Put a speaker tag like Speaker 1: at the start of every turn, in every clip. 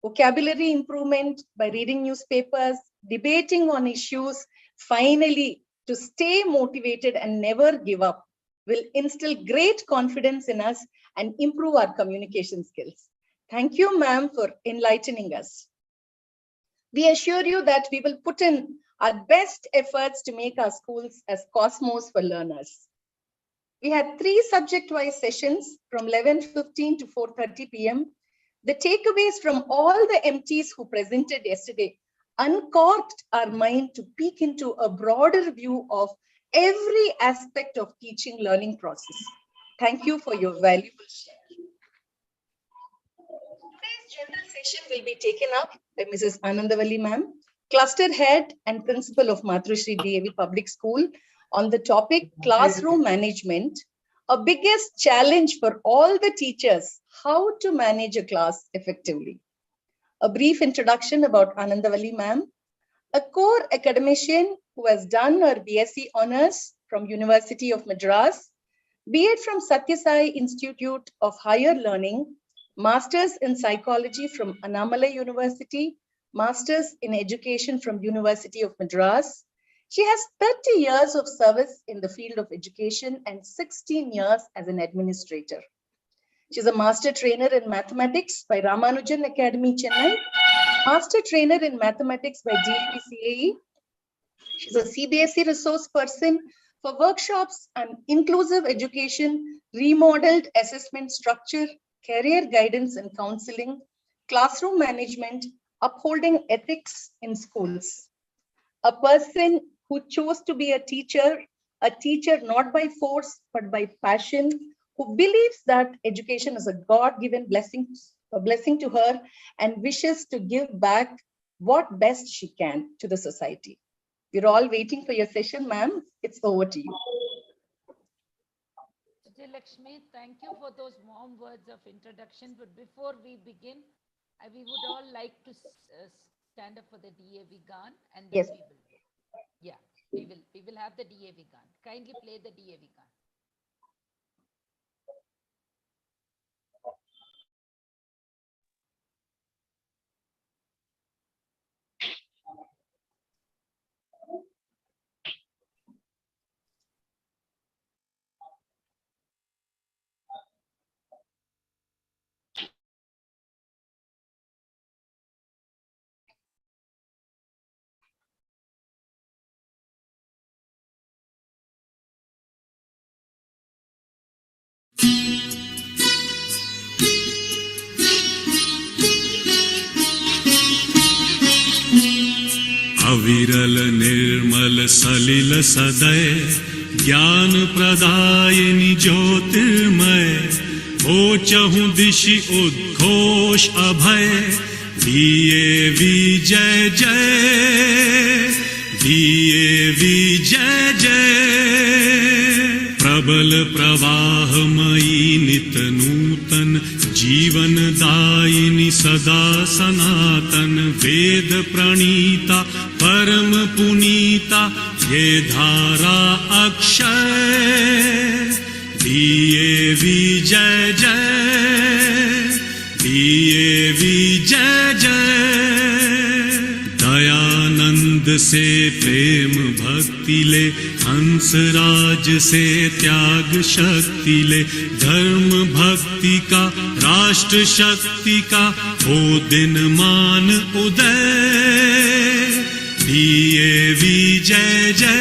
Speaker 1: vocabulary improvement by reading newspapers, debating on issues, finally, to stay motivated and never give up will instill great confidence in us and improve our communication skills. Thank you, ma'am, for enlightening us. We assure you that we will put in our best efforts to make our schools as cosmos for learners. We had 3 subject-wise sessions from 11:15 to 4:30 p.m. The takeaways from all the MTs who presented yesterday uncorked our mind to peek into a broader view of every aspect of teaching learning process. Thank you for your valuable share. Today's general session will be taken up by Mrs. Anandavalli ma'am, cluster head and principal of Matrushri DAV Public School, on the topic classroom management, a biggest challenge for all the teachers, how to manage a class effectively. A brief introduction about Anandavalli ma'am, a core academician who has done her BSc Honours from University of Madras, B.Ed from Satya Sai Institute of Higher Learning, Masters in Psychology from Annamalai University, Masters in Education from University of Madras. She has 30 years of service in the field of education and 16 years as an administrator. She's a master trainer in mathematics by Ramanujan Academy, Chennai, master trainer in mathematics by DAV-CAE. She's a CBSE resource person for workshops on inclusive education, remodeled assessment structure, career guidance and counseling, classroom management, upholding ethics in schools. A person who chose to be a teacher not by force, but by passion, who believes that education is a God-given blessing, a blessing to her, and wishes to give back what best she can to the society. We're all waiting for your session, ma'am. It's over to you.
Speaker 2: Lakshmi, thank you for those warm words of introduction. But before we begin, we would all like to stand up for the DAV Gan, and then
Speaker 1: Yes.
Speaker 2: we will have the DAV Gan. Kindly play the DAV Gan.
Speaker 3: अविरल निर्मल सलिल सदय ज्ञान प्रदायिनी ज्योतिर्मय हो चहु दिशि उद्घोष अभय दिए विजय जय दिए विजय जय प्रबल प्रवाहमयी नित नूतन जीवन दायिनी सदा सनातन वेद प्रणीता परम पुनीता ये धारा अक्षय दिए विजय जय दिए विजय जय दयानंद से प्रेम भक्ति ले हंसराज से त्याग शक्ति ले धर्म भक्ति का राष्ट्र शक्ति का हो दिन मान उदय दिए विजय जय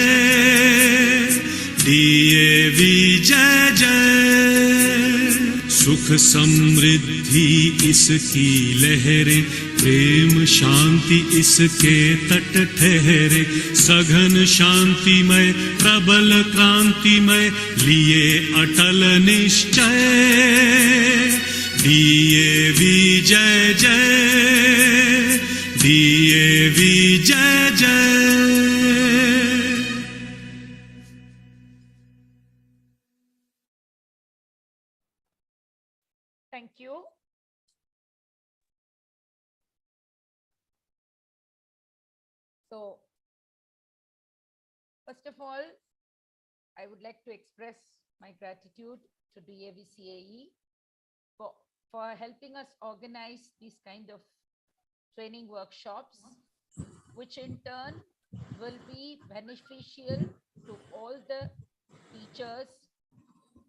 Speaker 3: दिए विजय जय सुख समृद्धि इसकी लहरें प्रेम शांति इसके तट ठहरे सघन शांतिमय प्रबल क्रांतिमय लिए अटल निश्चय दिए विजय जय दिए विजय जय।
Speaker 2: Thank you. So, first of all, I would like to express my gratitude to DAV-CAE for helping us organize these kind of training workshops, which in turn will be beneficial to all the teachers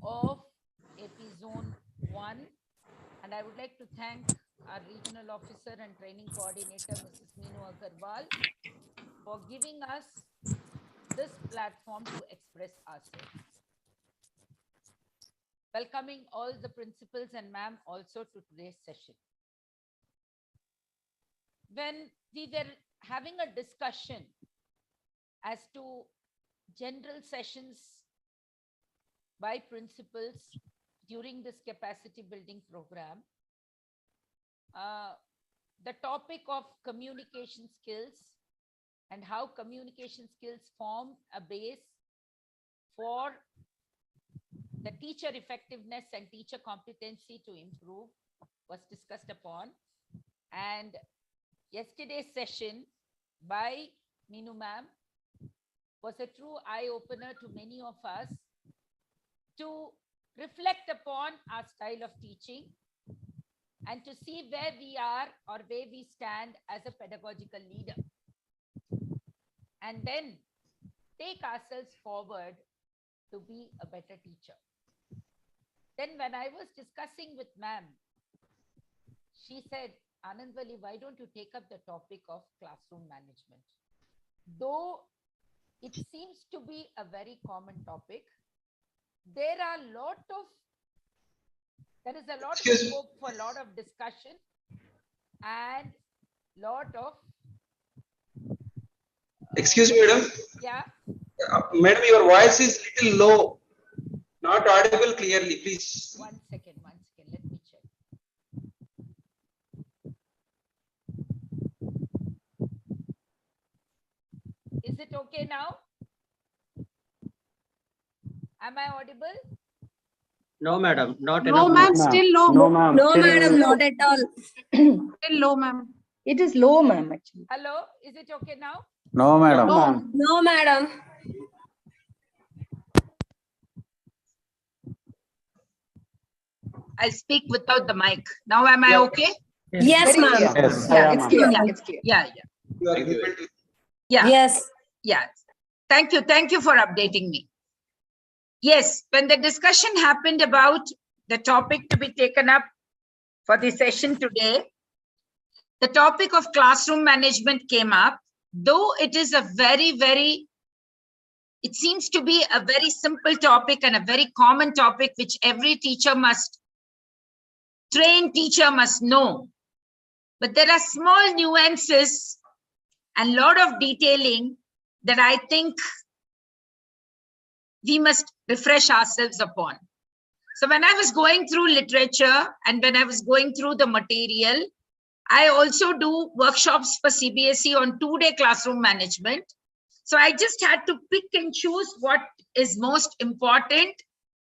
Speaker 2: of AP Zone 1. And I would like to thank our regional officer and training coordinator, Mrs. Meenu Agarwal, for giving us this platform to express ourselves. Welcoming all the principals and ma'am also to today's session. When we were having a discussion as to general sessions by principals during this capacity building program, the topic of communication skills and how communication skills form a base for the teacher effectiveness and teacher competency to improve was discussed upon. And yesterday's session by Meenu ma'am was a true eye-opener to many of us to reflect upon our style of teaching and to see where we are or where we stand as a pedagogical leader. And then take ourselves forward to be a better teacher. Then when I was discussing with ma'am, she said, Anandavalli, why don't you take up the topic of classroom management? Though it seems to be a very common topic, there is a lot of scope for a lot of discussion and lot of
Speaker 4: Excuse me, madam.
Speaker 2: Yeah.
Speaker 4: Madam, your voice is little low, not audible clearly, please.
Speaker 2: One second, let me check. Is it okay now? Am I audible?
Speaker 5: No, madam, not
Speaker 6: No,
Speaker 5: enough.
Speaker 6: ma'am, still low.
Speaker 7: No, ma'am.
Speaker 6: No,
Speaker 7: Still
Speaker 6: madam,
Speaker 7: low.
Speaker 6: not at all. Still low, ma'am.
Speaker 1: It is low, ma'am, actually.
Speaker 2: Hello, is it okay now?
Speaker 7: No, madam.
Speaker 6: No, no, madam.
Speaker 8: I'll speak without the mic. Now am I okay?
Speaker 6: Yes,
Speaker 1: Very
Speaker 6: ma'am.
Speaker 1: clear.
Speaker 7: Yes.
Speaker 1: Yeah, it's clear.
Speaker 8: Yeah.
Speaker 1: It's clear.
Speaker 8: Yeah,
Speaker 4: You are able to.
Speaker 8: yeah,
Speaker 6: Yes.
Speaker 8: yeah. Thank you for updating me. Yes, when the discussion happened about the topic to be taken up for the session today, the topic of classroom management came up, though it is a it seems to be a very simple topic and a very common topic which every trained teacher must know. But there are small nuances and lot of detailing that I think we must refresh ourselves upon. So when I was going through literature and when I was going through the material, I also do workshops for CBSE on 2-day classroom management. So I just had to pick and choose what is most important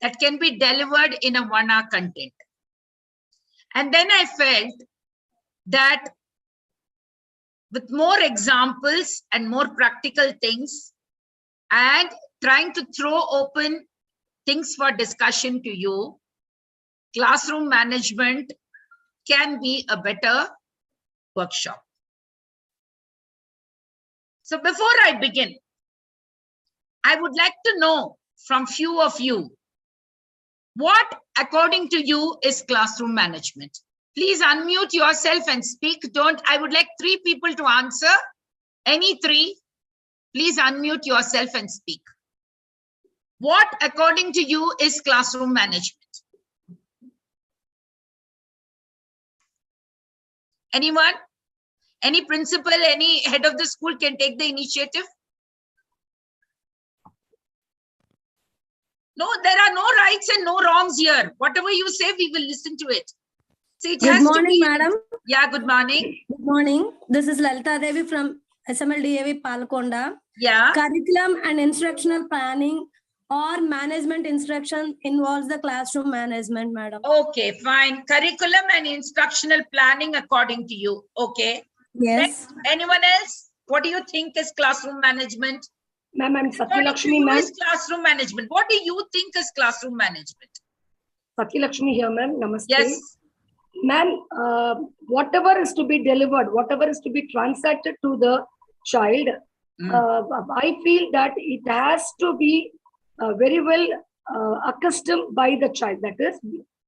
Speaker 8: that can be delivered in a 1-hour content. And then I felt that with more examples and more practical things and trying to throw open things for discussion to you, classroom management can be a better workshop. So before I begin, I would like to know from few of you, what according to you is classroom management? Please unmute yourself and speak. I would like 3 people to answer. Any 3, please unmute yourself and speak. What according to you is classroom management? Anyone? Any principal, any head of the school can take the initiative? No, there are no rights and no wrongs here. Whatever you say, we will listen to it. So it
Speaker 6: Good
Speaker 8: has to
Speaker 6: morning,
Speaker 8: be,
Speaker 6: madam.
Speaker 8: Yeah, good morning.
Speaker 6: Good morning. This is Lalita Devi from SMLDAV Palkonda.
Speaker 8: Yeah.
Speaker 6: Curriculum and instructional planning or management instruction involves the classroom management, madam.
Speaker 8: Okay, fine. Curriculum and instructional planning according to you. Okay.
Speaker 6: Yes.
Speaker 8: Next, anyone else? What do you think is classroom management?
Speaker 9: Ma'am, I'm
Speaker 8: According to
Speaker 9: Satyalakshmi,
Speaker 8: you
Speaker 9: ma'am.
Speaker 8: is classroom management. What do you think is classroom management?
Speaker 9: Satyalakshmi here, ma'am. Namaste.
Speaker 8: Yes.
Speaker 7: Ma'am, whatever is to be delivered, whatever is to be transacted to the child, I feel that it has to be very well accustomed by the child. That is,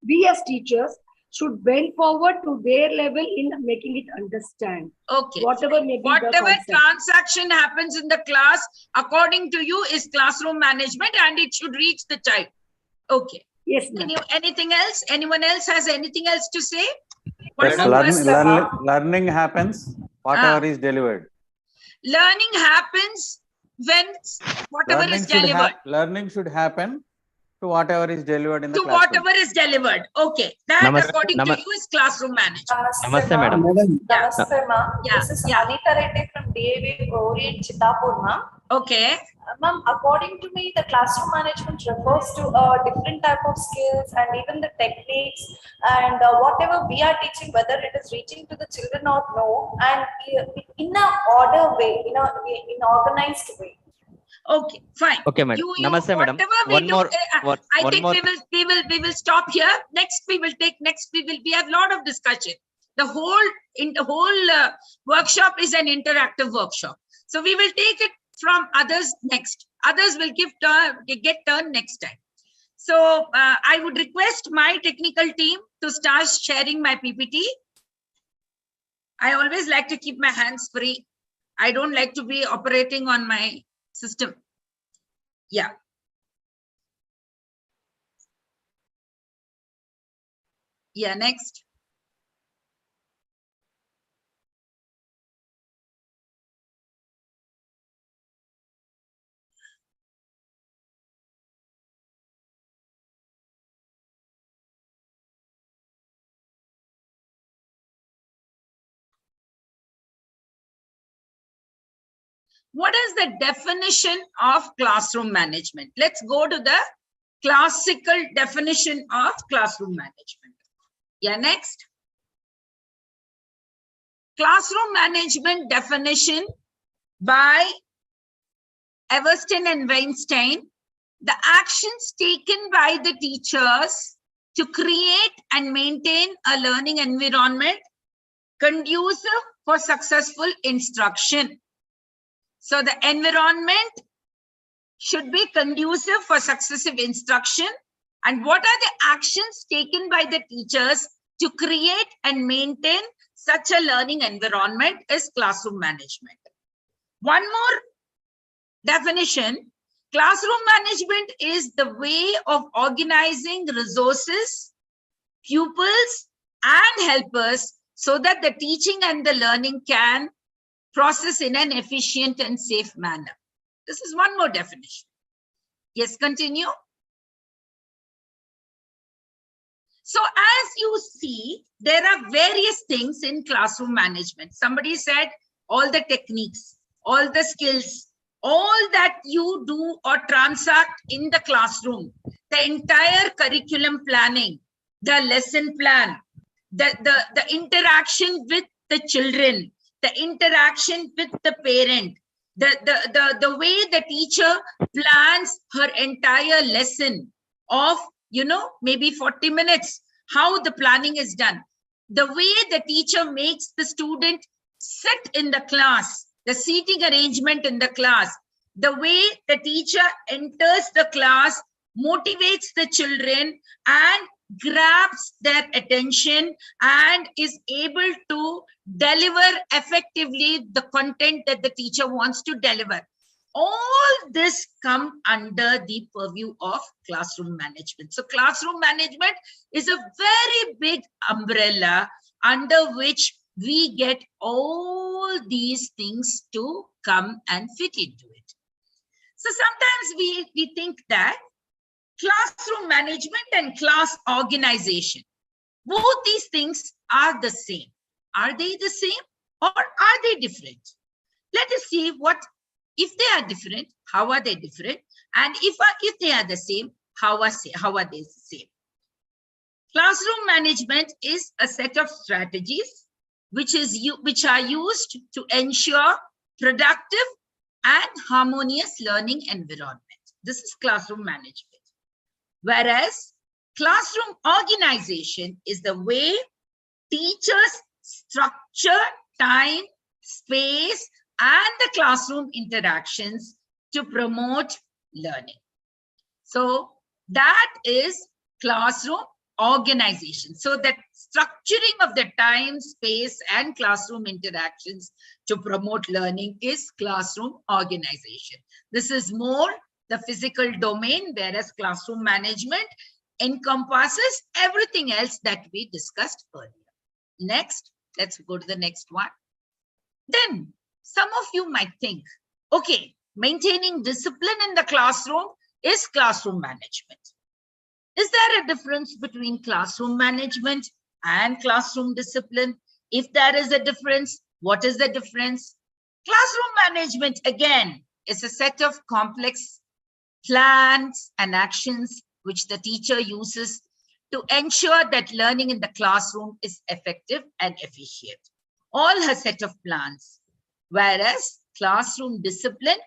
Speaker 7: we as teachers should bend forward to their level in making it understand.
Speaker 8: Okay.
Speaker 7: Whatever may be the
Speaker 8: Whatever
Speaker 7: concept.
Speaker 8: transaction happens in the class, according to you, is classroom management, and it should reach the child. Okay.
Speaker 7: Yes, ma'am.
Speaker 8: Anything else? Anyone else has anything else to say?
Speaker 9: Yes, learning happens, whatever is delivered.
Speaker 8: Learning happens when whatever is delivered.
Speaker 9: Learning should happen to whatever is delivered in the classroom.
Speaker 8: Whatever is delivered. Okay. That according to you is classroom management.
Speaker 10: Namaste, madam.
Speaker 11: Namaste, ma'am.
Speaker 8: Yeah.
Speaker 11: This is Anita Reddy from DAV Orient Chittapur, ma'am.
Speaker 8: Okay.
Speaker 11: Ma'am, according to me, the classroom management refers to a different type of skills and even the techniques and whatever we are teaching, whether it is reaching to the children or no, and in an order way, in organized way.
Speaker 8: Okay, fine.
Speaker 10: Okay, madam. Namaste, madam. One more.
Speaker 8: I think we will stop here. Next, we have a lot of discussion. The whole workshop is an interactive workshop. So we will take it from others next. Others will get turn next time. So I would request my technical team to start sharing my PPT. I always like to keep my hands free. I don't like to be operating on my system. Yeah. Yeah, next. What is the definition of classroom management? Let's go to the classical definition of classroom management. Yeah, next. Classroom management definition by Everston and Weinstein: the actions taken by the teachers to create and maintain a learning environment conducive for successful instruction. So the environment should be conducive for successive instruction. And what are the actions taken by the teachers to create and maintain such a learning environment is classroom management. One more definition: classroom management is the way of organizing resources, pupils, and helpers so that the teaching and the learning can process in an efficient and safe manner. This is one more definition. Yes, continue. So as you see, there are various things in classroom management. Somebody said all the techniques, all the skills, all that you do or transact in the classroom, the entire curriculum planning, the lesson plan, the interaction with the children, the interaction with the parent, the way the teacher plans her entire lesson of, maybe 40 minutes, how the planning is done, the way the teacher makes the student sit in the class, the seating arrangement in the class, the way the teacher enters the class, motivates the children and grabs their attention and is able to deliver effectively the content that the teacher wants to deliver. All this come under the purview of classroom management. So classroom management is a very big umbrella under which we get all these things to come and fit into it. So sometimes we think that classroom management and class organization, both these things are the same. Are they the same or are they different? Let us see if they are different, how are they different? And if they are the same, how are they the same? Classroom management is a set of strategies which are used to ensure productive and harmonious learning environment. This is classroom management. Whereas classroom organization is the way Teachers structure time, space, and the classroom interactions to promote learning. So that is classroom organization. So that structuring of the time, space, and classroom interactions to promote learning is classroom organization. This is more the physical domain, whereas classroom management encompasses everything else that we discussed earlier. Next, let's go to the next one. Then some of you might think, okay, maintaining discipline in the classroom is classroom management. Is there a difference between classroom management and classroom discipline? If there is a difference, what is the difference? Classroom management, again, is a set of complex plans and actions which the teacher uses to ensure that learning in the classroom is effective and efficient. All her set of plans. Whereas classroom discipline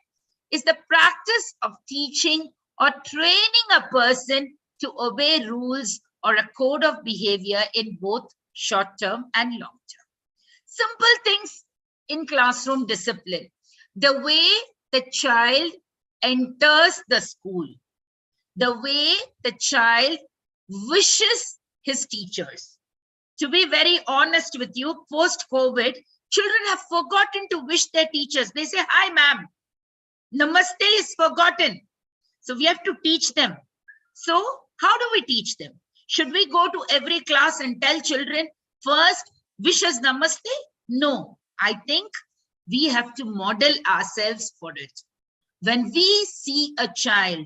Speaker 8: is the practice of teaching or training a person to obey rules or a code of behavior in both short-term and long-term. Simple things in classroom discipline. The way the child enters the school, the way the child wishes his teachers. To be very honest with you, post-COVID, children have forgotten to wish their teachers. They say, hi, ma'am. Namaste is forgotten. So we have to teach them. So how do we teach them? Should we go to every class and tell children, first, wish us namaste? No, I think we have to model ourselves for it. When we see a child,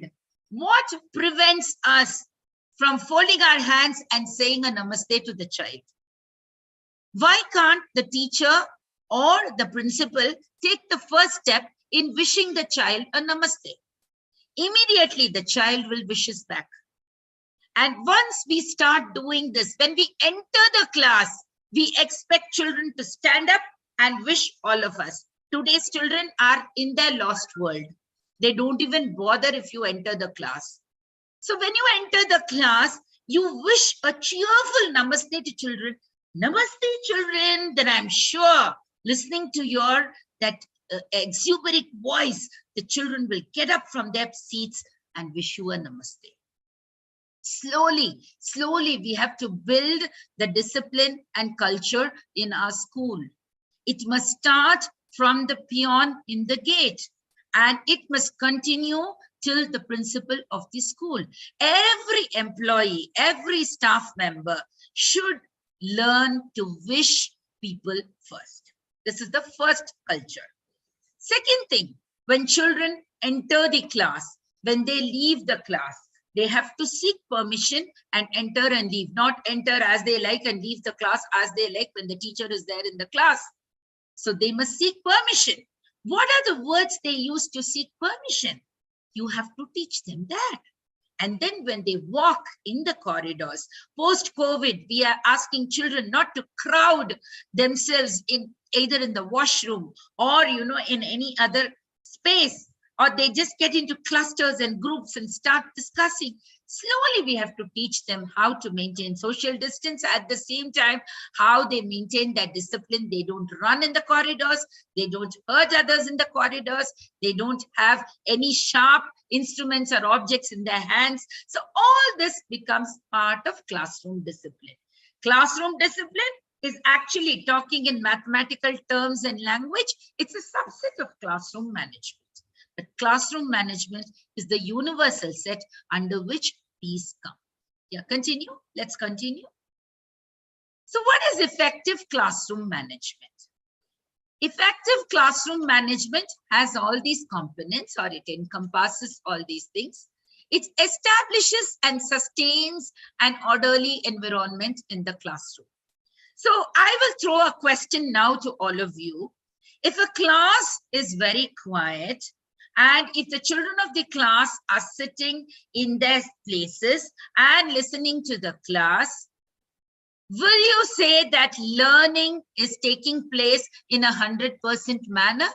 Speaker 8: what prevents us from folding our hands and saying a namaste to the child? Why can't the teacher or the principal take the first step in wishing the child a namaste? Immediately the child will wish us back. And once we start doing this, when we enter the class, we expect children to stand up and wish all of us. Today's children are in their lost world. They don't even bother if you enter the class. So when you enter the class, you wish a cheerful namaste to children. Namaste, children. Then I'm sure, listening to your exuberant voice, the children will get up from their seats and wish you a namaste. Slowly, we have to build the discipline and culture in our school. It must start from the peon in the gate, and it must continue till the principal of the school. Every employee, every staff member should learn to wish people first. This is the first culture. Second thing, when children enter the class, when they leave the class, they have to seek permission and enter and leave, not enter as they like and leave the class as they like when the teacher is there in the class. So they must seek permission. What are the words they use to seek permission? You have to teach them that. And then when they walk in the corridors, post-COVID, we are asking children not to crowd themselves in either in the washroom or, in any other space, or they just get into clusters and groups and start discussing. Slowly, we have to teach them how to maintain social distance, at the same time, how they maintain that discipline. They don't run in the corridors. They don't hurt others in the corridors. They don't have any sharp instruments or objects in their hands. So all this becomes part of classroom discipline. Classroom discipline is actually, talking in mathematical terms and language, it's a subset of classroom management. But classroom management is the universal set under which these come. Yeah, continue. Let's continue. So what is effective classroom management? Effective classroom management has all these components, or it encompasses all these things. It establishes and sustains an orderly environment in the classroom. So I will throw a question now to all of you. If a class is very quiet, and if the children of the class are sitting in their places and listening to the class, will you say that learning is taking place in 100% manner?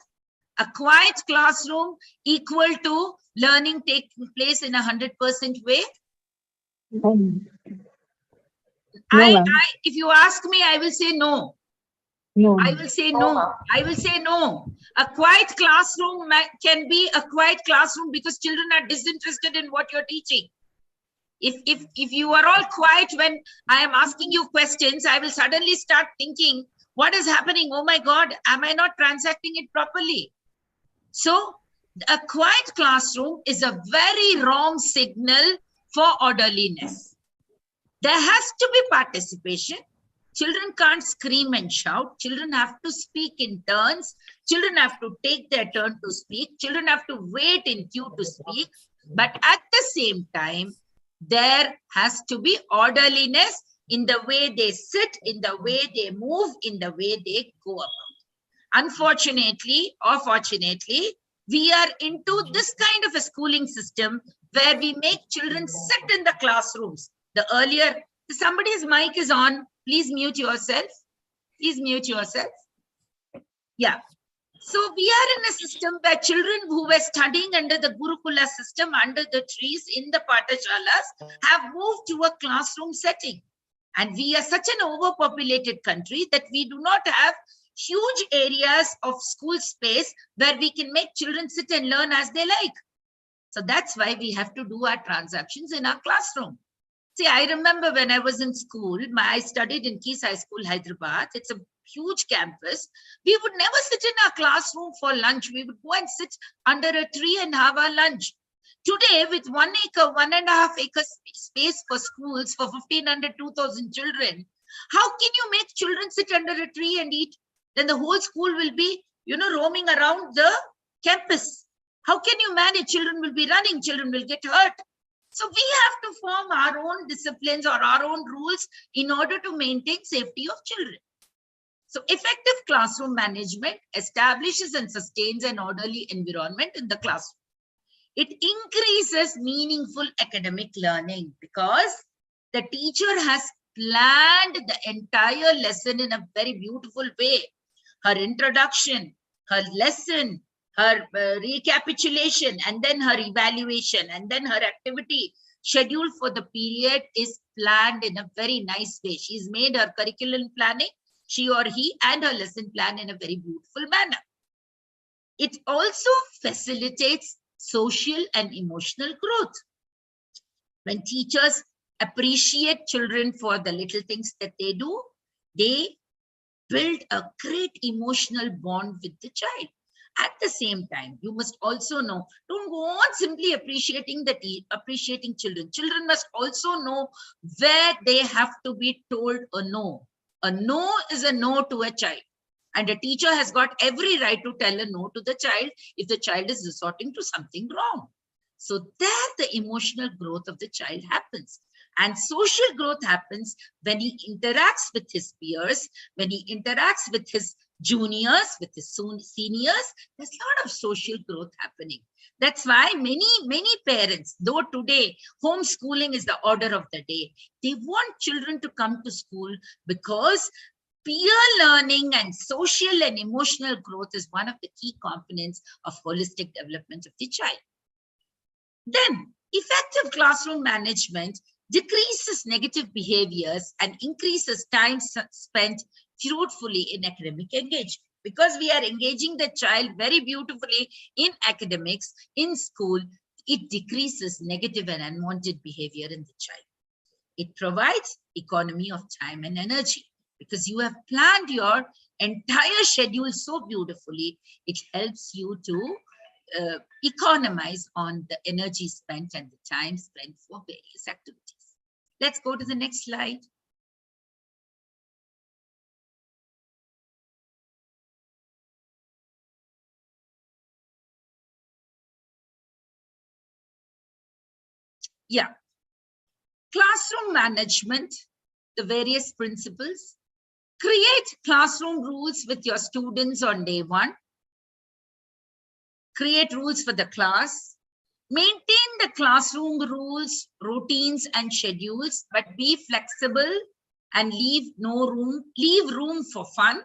Speaker 8: A quiet classroom equal to learning taking place in 100% way? If you ask me, I will say no.
Speaker 7: No.
Speaker 8: I will say no. I will say no. A quiet classroom can be a quiet classroom because children are disinterested in what you're teaching. If you are all quiet when I am asking you questions, I will suddenly start thinking, what is happening? Oh my God, am I not transacting it properly? So a quiet classroom is a very wrong signal for orderliness. There has to be participation. Children can't scream and shout. Children have to speak in turns. Children have to take their turn to speak. Children have to wait in queue to speak. But at the same time, there has to be orderliness in the way they sit, in the way they move, in the way they go about. Unfortunately or fortunately, we are into this kind of a schooling system where we make children sit in the classrooms. The earlier, somebody's mic is on. Please mute yourself. Please mute yourself. Yeah. So we are in a system where children who were studying under the Gurukula system, under the trees in the Pathashalas, have moved to a classroom setting. And we are such an overpopulated country that we do not have huge areas of school space where we can make children sit and learn as they like. So that's why we have to do our transactions in our classroom. See, I remember when I was in school, I studied in Keys High School, Hyderabad. It's a huge campus. We would never sit in our classroom for lunch. We would go and sit under a tree and have our lunch. Today, with 1 acre, 1.5 acre space for schools for 1,500, 2,000 children, how can you make children sit under a tree and eat? Then the whole school will be, roaming around the campus. How can you manage? Children will be running, children will get hurt. So we have to form our own disciplines or our own rules in order to maintain safety of children. So effective classroom management establishes and sustains an orderly environment in the classroom. It increases meaningful academic learning because the teacher has planned the entire lesson in a very beautiful way. Her introduction, her lesson, her recapitulation, and then her evaluation, and then her activity schedule for the period is planned in a very nice way. She's made her curriculum planning, she or he, and her lesson plan in a very beautiful manner. It also facilitates social and emotional growth. When teachers appreciate children for the little things that they do, they build a great emotional bond with the child. At the same time, you must also know, don't go on simply appreciating children. Children must also know where they have to be told a no. A no is a no to a child. And a teacher has got every right to tell a no to the child if the child is resorting to something wrong. So there the emotional growth of the child happens. And social growth happens when he interacts with his peers, when he interacts with his juniors, with his seniors. There's a lot of social growth happening. That's why many parents, though today homeschooling is the order of the day, they want children to come to school because peer learning and social and emotional growth is one of the key components of holistic development of the child. Then, effective classroom management decreases negative behaviors and increases time spent fruitfully in academic engagement. Because we are engaging the child very beautifully in academics, in school, it decreases negative and unwanted behavior in the child. It provides economy of time and energy. Because you have planned your entire schedule so beautifully, it helps you to economize on the energy spent and the time spent for various activities. Let's go to the next slide. Yeah. Classroom management, the various principles. Create classroom rules with your students on day one. Create rules for the class. Maintain the classroom rules, routines, and schedules, but be flexible and leave room for fun.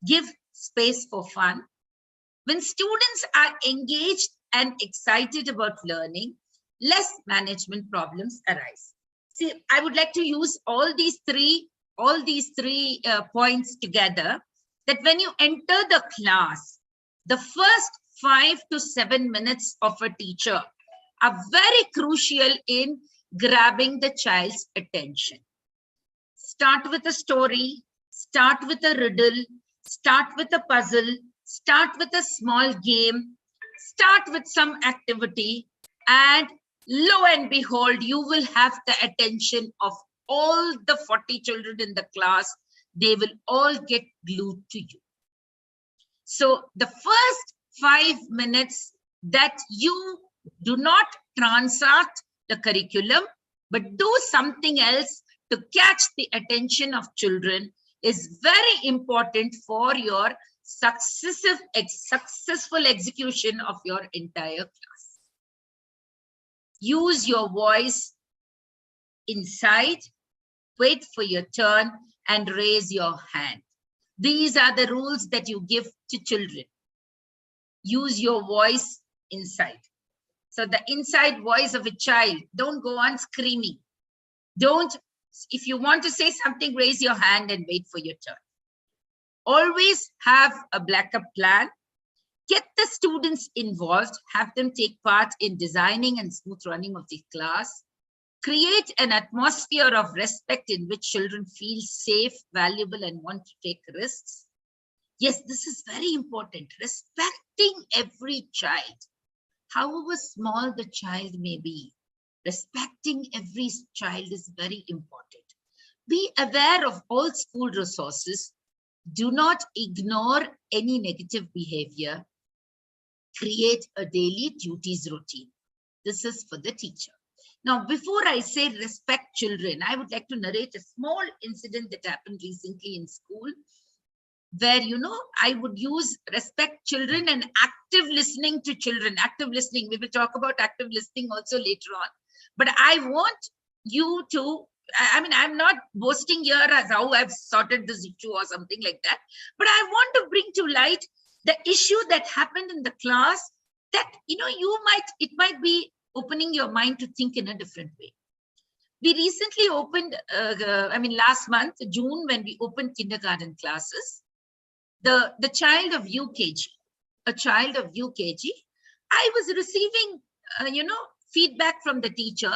Speaker 8: Give space for fun. When students are engaged and excited about learning, less management problems arise. See, I would like to use all these three points together, that when you enter the class, the first 5 to 7 minutes of a teacher are very crucial in grabbing the child's attention. Start with a story, start with a riddle, start with a puzzle, start with a small game, start with some activity, and lo and behold, you will have the attention of all the 40 children in the class. They will all get glued to you. So the first 5 minutes that you do not transact the curriculum, but do something else to catch the attention of children is very important for your successful execution of your entire class. Use your voice inside, wait for your turn, and raise your hand. These are the rules that you give to children. Use your voice inside. So the inside voice of a child, don't go on screaming. If you want to say something, raise your hand and wait for your turn. Always have a backup plan. Get the students involved, have them take part in designing and smooth running of the class. Create an atmosphere of respect in which children feel safe, valuable, and want to take risks. Yes, this is very important. Respecting every child, however small the child may be. Respecting every child is very important. Be aware of all school resources. Do not ignore any negative behavior. Create a daily duties routine. This is for the teacher. Now, before I say respect children, I would like to narrate a small incident that happened recently in school, where, I would use respect children and active listening to children. Active listening, we will talk about active listening also later on. But I want you to, I'm not boasting here as how I've sorted this issue or something like that, but I want to bring to light the issue that happened in the class that, it might be opening your mind to think in a different way. We recently opened, last month, June, when we opened kindergarten classes, the child of UKG, I was receiving, feedback from the teacher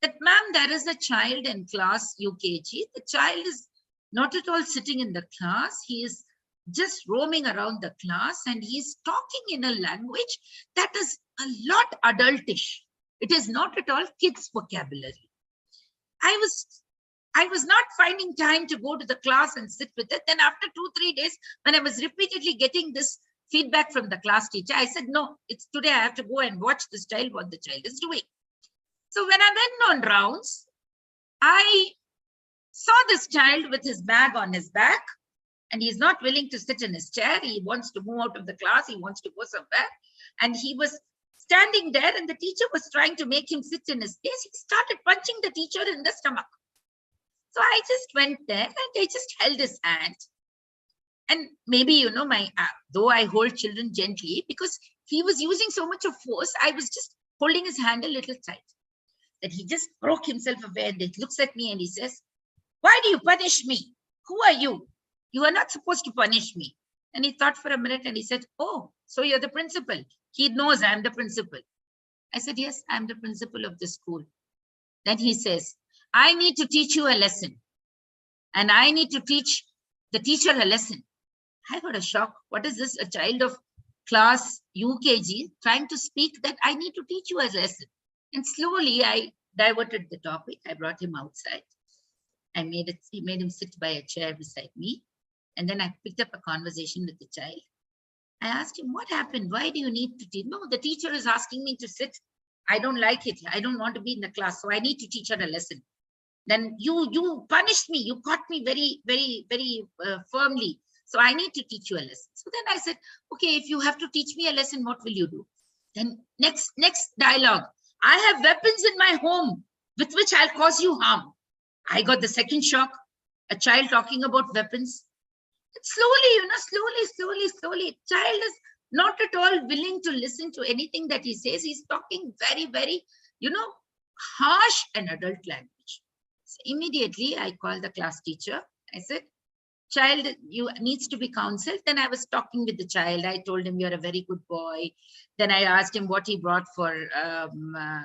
Speaker 8: that, ma'am, there is a child in class UKG. The child is not at all sitting in the class. He is just roaming around the class and he's talking in a language that is a lot adultish. It is not at all kids' vocabulary. I was not finding time to go to the class and sit with it. Then after 2-3 days, when I was repeatedly getting this feedback from the class teacher, I said, no, it's today I have to go and watch this child, what the child is doing. So when I went on rounds, I saw this child with his bag on his back, and he's not willing to sit in his chair. He wants to move out of the class. He wants to go somewhere. And he was standing there, and the teacher was trying to make him sit in his place. He started punching the teacher in the stomach. So I just went there and I just held his hand. And maybe, though I hold children gently, because he was using so much of force, I was just holding his hand a little tight. That he just broke himself away and he looks at me and he says, why do you punish me? Who are you? You are not supposed to punish me. And he thought for a minute and he said, oh, so you're the principal. He knows I'm the principal. I said, yes, I'm the principal of the school. Then he says, I need to teach you a lesson. And I need to teach the teacher a lesson. I got a shock. What is this? A child of class UKG trying to speak that I need to teach you a lesson. And slowly I diverted the topic. I brought him outside. He made him sit by a chair beside me. And then I picked up a conversation with the child. I asked him, what happened? Why do you need to teach? No, the teacher is asking me to sit. I don't like it. I don't want to be in the class. So I need to teach her a lesson. Then you punished me. You caught me very, very, very firmly. So I need to teach you a lesson. So then I said, okay, if you have to teach me a lesson, what will you do? Then next dialogue. I have weapons in my home with which I'll cause you harm. I got the second shock. A child talking about weapons. Slowly. Child is not at all willing to listen to anything that he says. He's talking very, very, harsh and adult language. So immediately I called the class teacher. I said, child, you needs to be counseled. Then I was talking with the child. I told him, you're a very good boy. Then I asked him what he brought for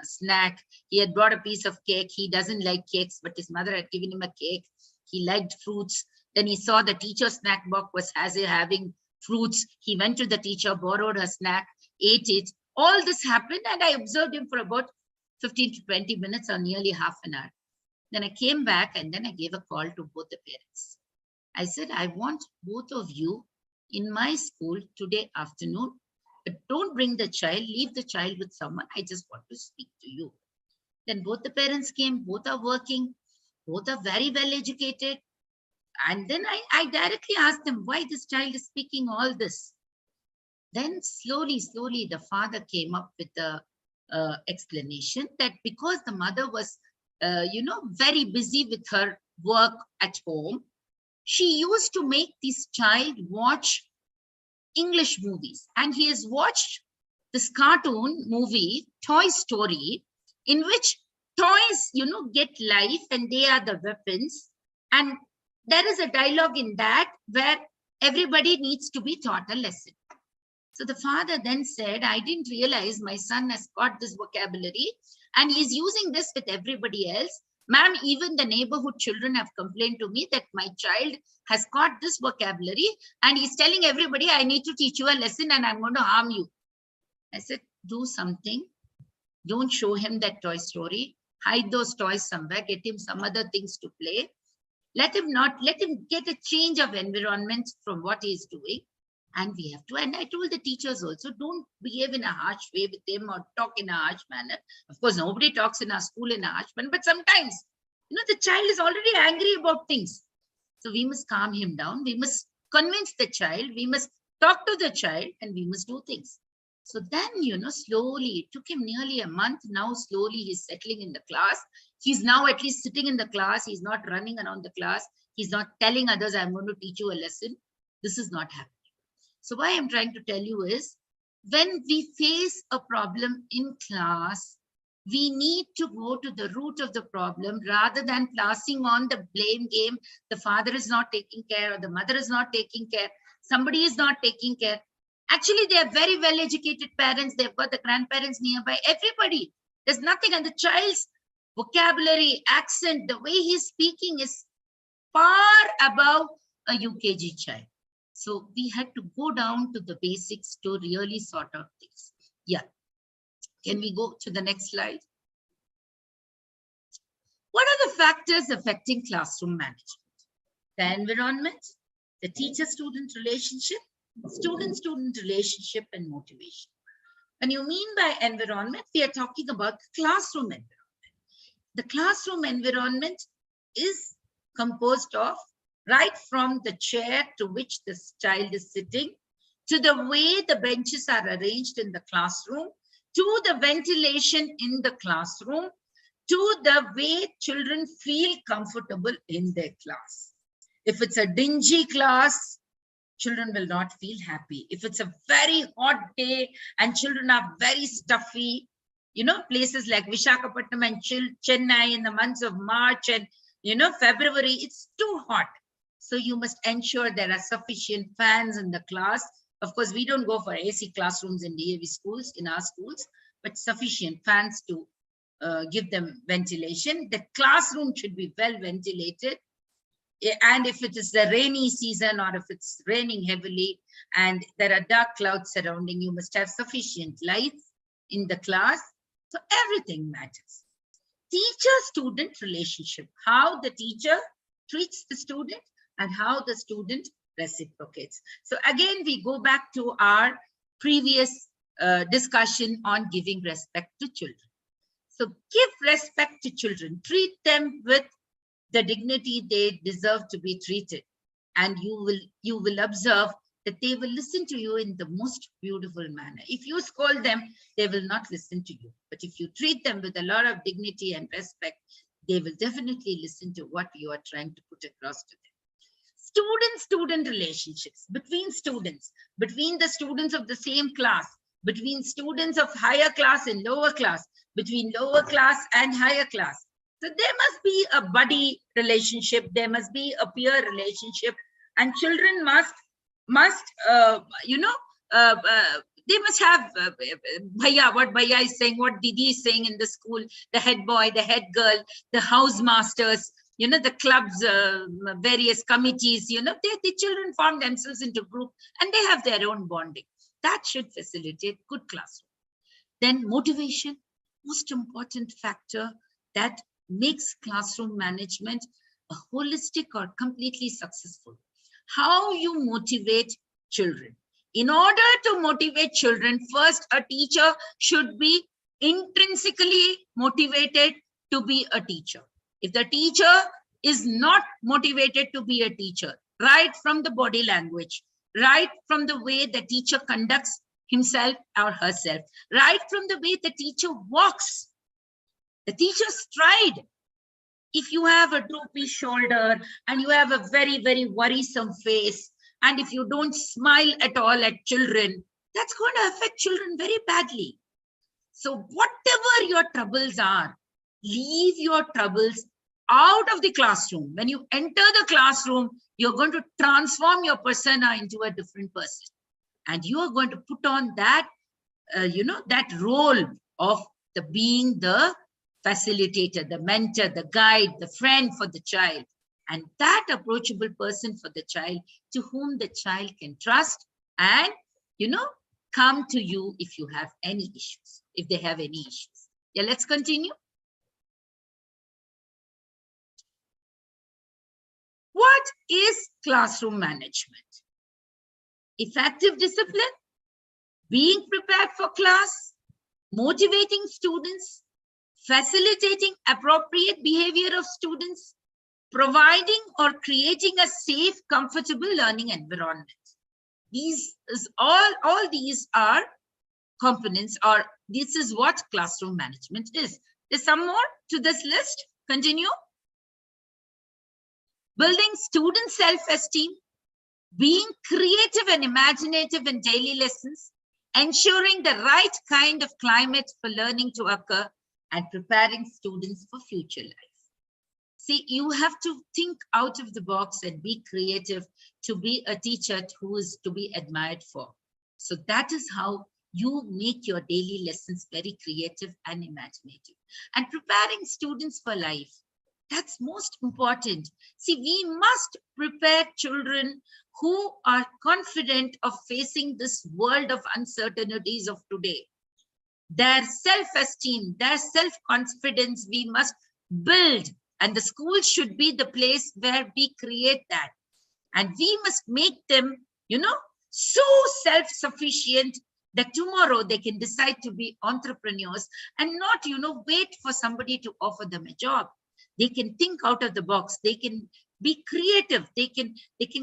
Speaker 8: snack. He had brought a piece of cake. He doesn't like cakes, but his mother had given him a cake. He liked fruits. Then he saw the teacher's snack box was having fruits. He went to the teacher, borrowed her snack, ate it. All this happened, and I observed him for about 15 to 20 minutes or nearly half an hour. Then I came back and then I gave a call to both the parents. I said, I want both of you in my school today afternoon, but don't bring the child, leave the child with someone. I just want to speak to you. Then both the parents came, both are working, both are very well educated. And then I directly asked them why this child is speaking all this. Then slowly, the father came up with the explanation that because the mother was, very busy with her work at home, she used to make this child watch English movies. And he has watched this cartoon movie, Toy Story, in which toys, get life and they are the weapons. And there is a dialogue in that where everybody needs to be taught a lesson. So the father then said, I didn't realize my son has got this vocabulary and he's using this with everybody else. Ma'am, even the neighborhood children have complained to me that my child has got this vocabulary and he's telling everybody, I need to teach you a lesson and I'm going to harm you. I said, do something. Don't show him that Toy Story. Hide those toys somewhere. Get him some other things to play. Let him get a change of environment from what he's doing. And we have to, and I told the teachers also, don't behave in a harsh way with him or talk in a harsh manner. Of course, nobody talks in our school in a harsh manner, but sometimes, the child is already angry about things. So we must calm him down. We must convince the child. We must talk to the child and we must do things. So then, slowly, it took him nearly a month. Now, slowly, he's settling in the class. He's now at least sitting in the class. He's not running around the class. He's not telling others, I'm going to teach you a lesson. This is not happening. So what I'm trying to tell you is, when we face a problem in class, we need to go to the root of the problem rather than passing on the blame game. The father is not taking care or the mother is not taking care. Somebody is not taking care. Actually, they are very well-educated parents. They've got the grandparents nearby, everybody. There's nothing. And the child's vocabulary, accent, the way he's speaking is far above a UKG child. So we had to go down to the basics to really sort out things. Yeah. Can we go to the next slide? What are the factors affecting classroom management? The environment, the teacher-student relationship, student-student relationship, and motivation. When you mean by environment, we are talking about the classroom environment. The classroom environment is composed of right from the chair to which this child is sitting, to the way the benches are arranged in the classroom, to the ventilation in the classroom, to the way children feel comfortable in their class. If it's a dingy class, children will not feel happy. If it's a very hot day and children are very stuffy, places like Visakhapatnam and Chennai in the months of March and, February, it's too hot. So you must ensure there are sufficient fans in the class. Of course, we don't go for AC classrooms in DAV schools, in our schools, but sufficient fans to give them ventilation. The classroom should be well ventilated. And if it is the rainy season or if it's raining heavily and there are dark clouds surrounding, you must have sufficient lights in the class. So everything matters. Teacher-student relationship, how the teacher treats the student and how the student reciprocates. So again, we go back to our previous discussion on giving respect to children. So give respect to children, treat them with the dignity they deserve to be treated. And you will observe that they will listen to you in the most beautiful manner. If you scold them, they will not listen to you. But if you treat them with a lot of dignity and respect, they will definitely listen to what you are trying to put across to them. Student-student relationships between students, between the students of the same class, between students of higher class and lower class, between lower class and higher class. So there must be a buddy relationship, there must be a peer relationship, and children must they must have bhaiya, what bhaiya is saying, what Didi is saying in the school, the head boy, the head girl, the house masters, the clubs, various committees, the children form themselves into group and they have their own bonding. That should facilitate good classroom. Then motivation, most important factor that makes classroom management a holistic or completely successful. How you motivate children. In order to motivate children, first a teacher should be intrinsically motivated to be a teacher. If the teacher is not motivated to be a teacher, right from the body language, right from the way the teacher conducts himself or herself, right from the way the teacher walks, the teacher's stride. If you have a droopy shoulder and you have a very, very worrisome face, and if you don't smile at all at children, that's going to affect children very badly. So whatever your troubles are, leave your troubles out of the classroom. When you enter the classroom, you're going to transform your persona into a different person. And you are going to put on that, that role of being the facilitator, the mentor, the guide, the friend for the child. And that approachable person for the child to whom the child can trust and, come to you if you have any issues, if they have any issues. Yeah, let's continue. What is classroom management? Effective discipline, being prepared for class, motivating students, facilitating appropriate behavior of students, providing or creating a safe, comfortable learning environment. All these are components, or this is what classroom management is. There's some more to this list. Continue. Building student self-esteem, being creative and imaginative in daily lessons, ensuring the right kind of climate for learning to occur, and preparing students for future life. See, you have to think out of the box and be creative to be a teacher who is to be admired for. So that is how you make your daily lessons very creative and imaginative. And preparing students for life, that's most important. See, we must prepare children who are confident of facing this world of uncertainties of today. Their self-esteem, their self-confidence, we must build. And the school should be the place where we create that. And we must make them, so self-sufficient that tomorrow they can decide to be entrepreneurs and not, wait for somebody to offer them a job. They can think out of the box. They can be creative. They can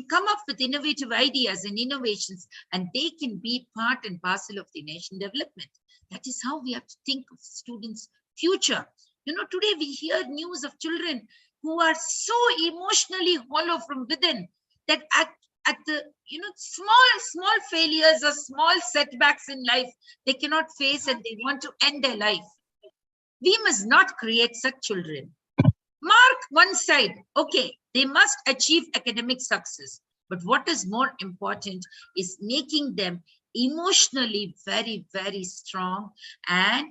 Speaker 8: come up with innovative ideas and innovations, and they can be part and parcel of the nation development. That is how we have to think of students' future. Today we hear news of children who are so emotionally hollow from within that at the small failures or small setbacks in life, they cannot face and they want to end their life. We must not create such children. Mark one side, okay, they must achieve academic success. But what is more important is making them emotionally very, very strong and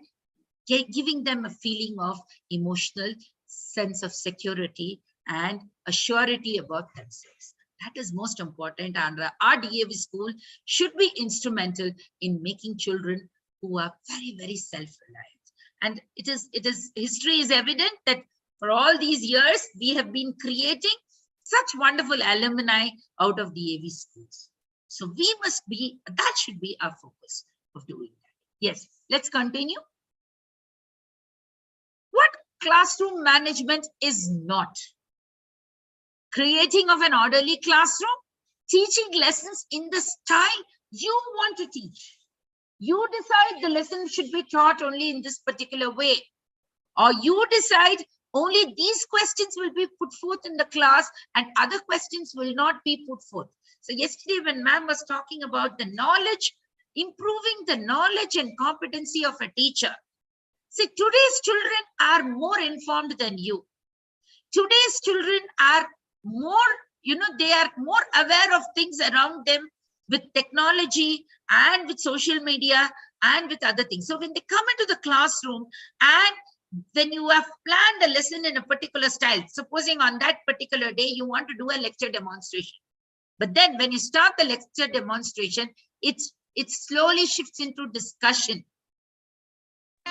Speaker 8: giving them a feeling of emotional sense of security and a surety about themselves. That is most important. And our DAV school should be instrumental in making children who are very, very self-reliant. And history is evident that for all these years, we have been creating such wonderful alumni out of DAV schools. So we must be, that should be our focus of doing that. Yes, let's continue. What classroom management is not? Creating of an orderly classroom, teaching lessons in the style you want to teach. You decide the lesson should be taught only in this particular way, or you decide only these questions will be put forth in the class and other questions will not be put forth. So yesterday when ma'am was talking about the knowledge, improving the knowledge and competency of a teacher. See, today's children are more informed than you. Today's children are more, they are more aware of things around them with technology and with social media and with other things. So when they come into the classroom and when you have planned a lesson in a particular style, supposing on that particular day you want to do a lecture demonstration, but then when you start the lecture demonstration, it slowly shifts into discussion.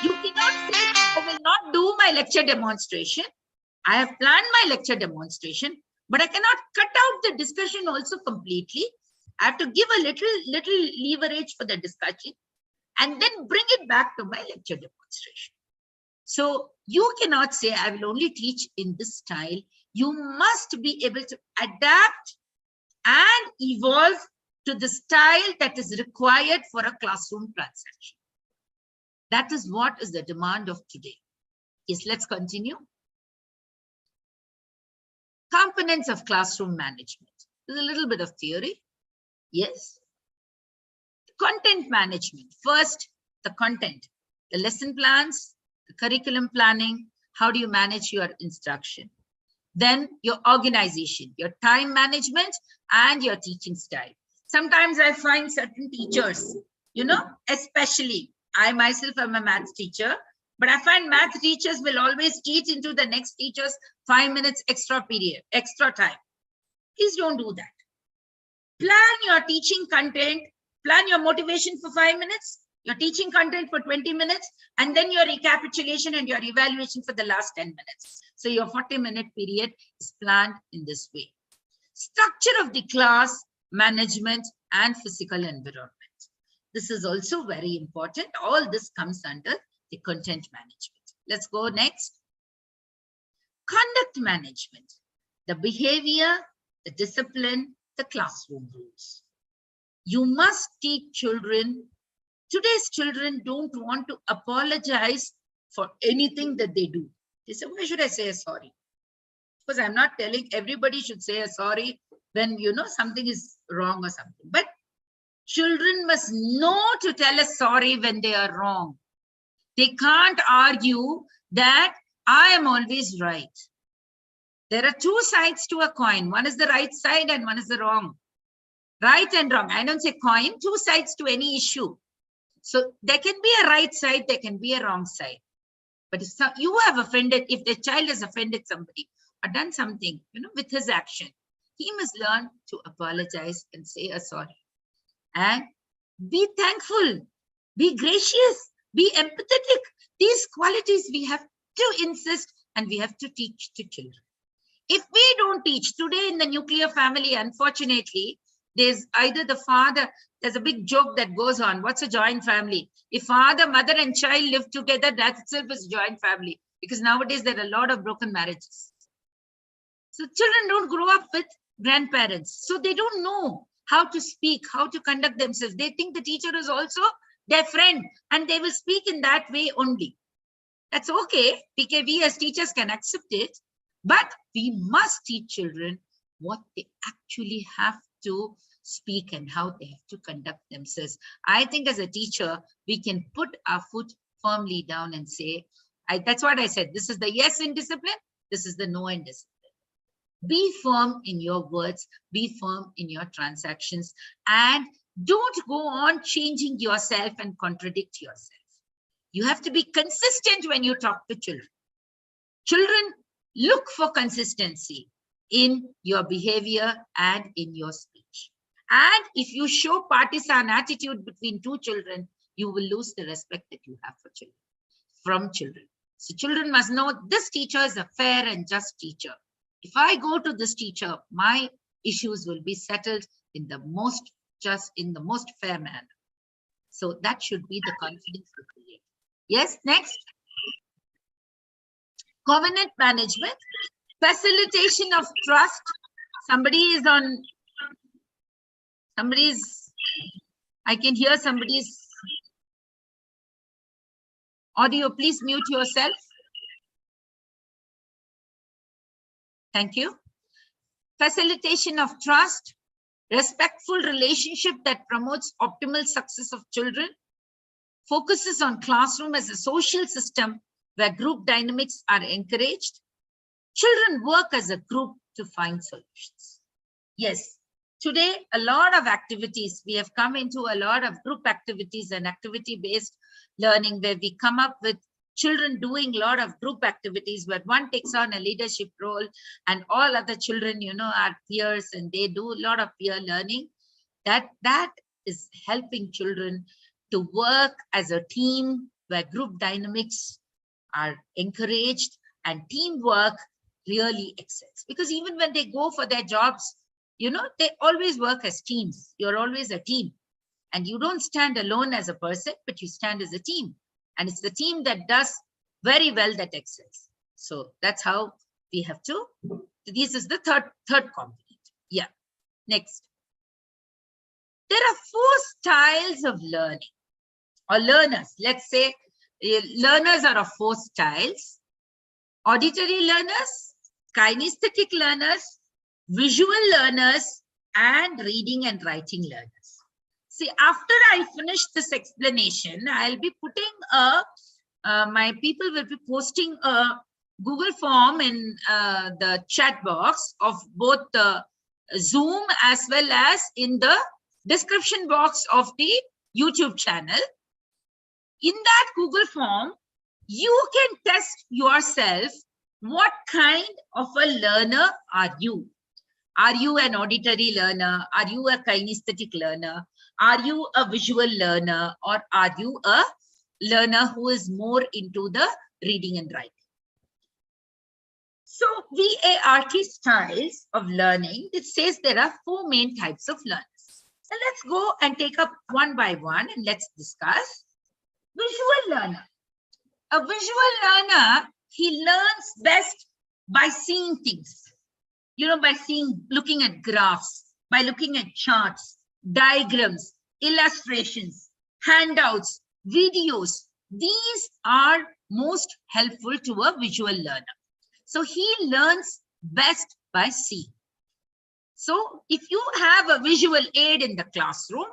Speaker 8: You cannot say, I will not do my lecture demonstration. I have planned my lecture demonstration, but I cannot cut out the discussion also completely. I have to give a little leverage for the discussion and then bring it back to my lecture demonstration. So you cannot say, I will only teach in this style. You must be able to adapt and evolve to the style that is required for a classroom transaction. That is what is the demand of today. Yes, let's continue. Components of classroom management. There's a little bit of theory. Yes. Content management. First, the content, the lesson plans, the curriculum planning. How do you manage your instruction? Then your organization, your time management, and your teaching style. Sometimes I find certain teachers, especially I myself am a math teacher, but I find math teachers will always eat into the next teacher's 5 minutes extra period, extra time. Please don't do that. Plan your teaching content, plan your motivation for 5 minutes, your teaching content for 20 minutes, and then your recapitulation and your evaluation for the last 10 minutes. So your 40-minute period is planned in this way. Structure of the class, management, and physical environment. This is also very important. All this comes under the content management. Let's go next. Conduct management, the behavior, the discipline, the classroom rules. You must teach children. Today's children don't want to apologize for anything that they do. They say, why should I say a sorry? Because I'm not telling everybody should say a sorry when something is wrong or something. But children must know to tell a sorry when they are wrong. They can't argue that I am always right. There are two sides to a coin. One is the right side and one is the wrong. Right and wrong. I don't say coin, two sides to any issue. So there can be a right side, there can be a wrong side. But if you have offended, if the child has offended somebody or done something, with his action, he must learn to apologize and say a sorry. And be thankful, be gracious, be empathetic. These qualities we have to insist and we have to teach to children. If we don't teach, today in the nuclear family, unfortunately, there's either the father, there's a big joke that goes on. What's a joint family? If father, mother, and child live together, that itself is joint family. Because nowadays there are a lot of broken marriages. So children don't grow up with grandparents. So they don't know how to speak, how to conduct themselves. They think the teacher is also their friend and they will speak in that way only. That's okay. We as teachers can accept it. But we must teach children what they actually have to speak and how they have to conduct themselves. I think as a teacher, we can put our foot firmly down and say, that's what I said. This is the yes in discipline. This is the no in discipline. Be firm in your words, be firm in your transactions, and don't go on changing yourself and contradict yourself. You have to be consistent when you talk to children. Children look for consistency in your behavior and in your speech. And if you show partisan attitude between two children, you will lose the respect that you have for children, from children. So children must know this teacher is a fair and just teacher. If I go to this teacher, my issues will be settled in the most just, in the most fair manner. So that should be the confidence we create. Yes, next. Covenant management, facilitation of trust. I can hear somebody's audio. Please mute yourself. Thank you. Facilitation of trust, respectful relationship that promotes optimal success of children, focuses on classroom as a social system where group dynamics are encouraged. Children work as a group to find solutions. Yes, today a lot of activities, we have come into a lot of group activities and activity-based learning where we come up with children doing a lot of group activities where one takes on a leadership role and all other children, are peers and they do a lot of peer learning. That is helping children to work as a team where group dynamics are encouraged and teamwork really excels. Because even when they go for their jobs, they always work as teams. You're always a team. And you don't stand alone as a person, but you stand as a team. And it's the team that does very well that excels. So that's how we have to. This is the third component. Yeah. Next. There are 4 styles of learning or learners. Let's say learners are of 4 styles: auditory learners, kinesthetic learners, visual learners, and reading and writing learners. See, after I finish this explanation, I'll be putting my people will be posting a Google form in the chat box of both the Zoom as well as in the description box of the YouTube channel. In that Google form, you can test yourself what kind of a learner are you. Are you an auditory learner? Are you a kinesthetic learner? Are you a visual learner? Or are you a learner who is more into the reading and writing? So VART styles of learning, it says there are 4 main types of learners. So let's go and take up one by one and let's discuss. Visual learner. A visual learner, he learns best by seeing things. By looking at graphs, by looking at charts, diagrams, illustrations, handouts, videos. These are most helpful to a visual learner. So he learns best by seeing. So if you have a visual aid in the classroom,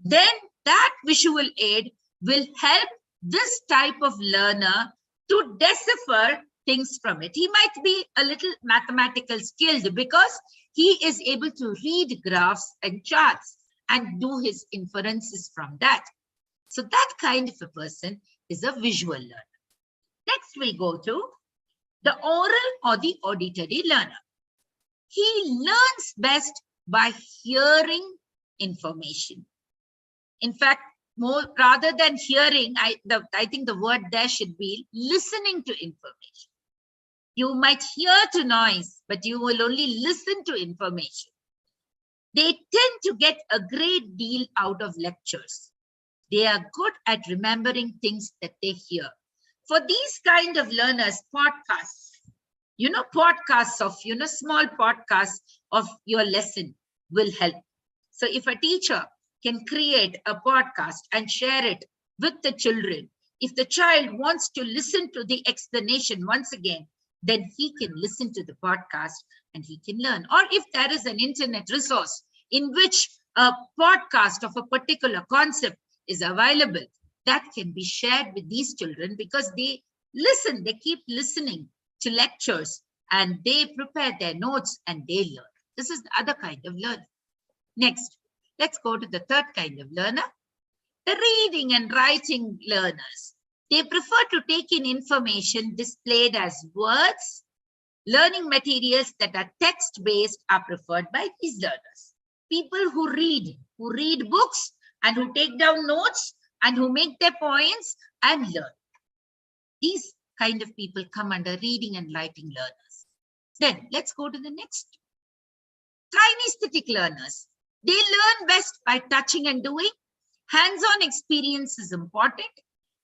Speaker 8: then that visual aid will help this type of learner to decipher things from it. He might be a little mathematical skilled because he is able to read graphs and charts and do his inferences from that. So that kind of a person is a visual learner. Next we go to the oral or the auditory learner. He learns best by hearing information. In fact, rather than hearing, I think the word there should be listening to information. You might hear to noise, but you will only listen to information. They tend to get a great deal out of lectures. They are good at remembering things that they hear. For these kind of learners, podcasts, podcasts of, small podcasts of your lesson will help. So if a teacher can create a podcast and share it with the children, if the child wants to listen to the explanation once again, then he can listen to the podcast and he can learn. Or if there is an internet resource in which a podcast of a particular concept is available, that can be shared with these children because they listen, they keep listening to lectures and they prepare their notes and they learn. This is the other kind of learner. Next, let's go to the third kind of learner, the reading and writing learners. They prefer to take in information displayed as words. Learning materials that are text-based are preferred by these learners. People who read books and who take down notes and who make their points and learn. These kind of people come under reading and writing learners. Then let's go to the next. Kinesthetic learners. They learn best by touching and doing. Hands-on experience is important.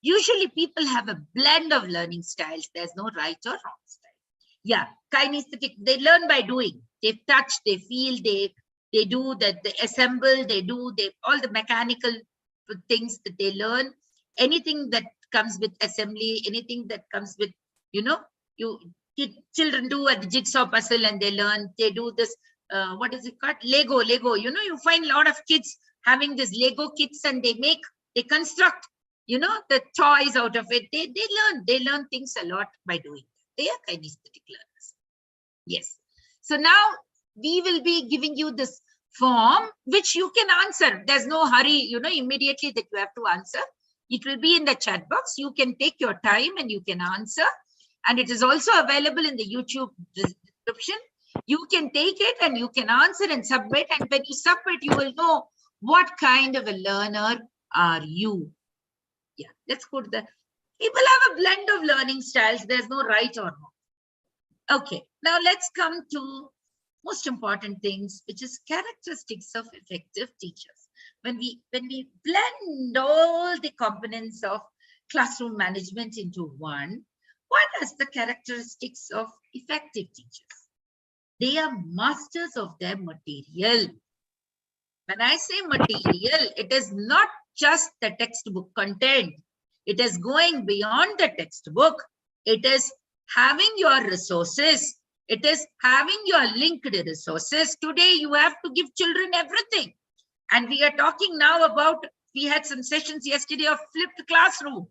Speaker 8: Usually people have a blend of learning styles. There's no right or wrong style. Yeah, kinesthetic, they learn by doing. They touch, they feel, they do that, they assemble, all the mechanical things that they learn. Anything that comes with assembly, anything that comes with, children do a jigsaw puzzle and they learn. They do this, what is it called? Lego. You find a lot of kids having this Lego kits and they construct the toys out of it. They learn things a lot by doing that. They are kinesthetic learners. Yes. So now we will be giving you this form, which you can answer. There's no hurry, immediately that you have to answer. It will be in the chat box. You can take your time and you can answer. And it is also available in the YouTube description. You can take it and you can answer and submit. And when you submit, you will know what kind of a learner are you. Yeah, let's go to the, people have a blend of learning styles. There's no right or wrong. Okay, now let's come to most important things, which is characteristics of effective teachers. When we blend all the components of classroom management into one, what are the characteristics of effective teachers? They are masters of their material. When I say material, it is not just the textbook content. It is going beyond the textbook. It is having your resources. It is having your linked resources. Today, you have to give children everything. And we are talking now about, we had some sessions yesterday of flipped classroom.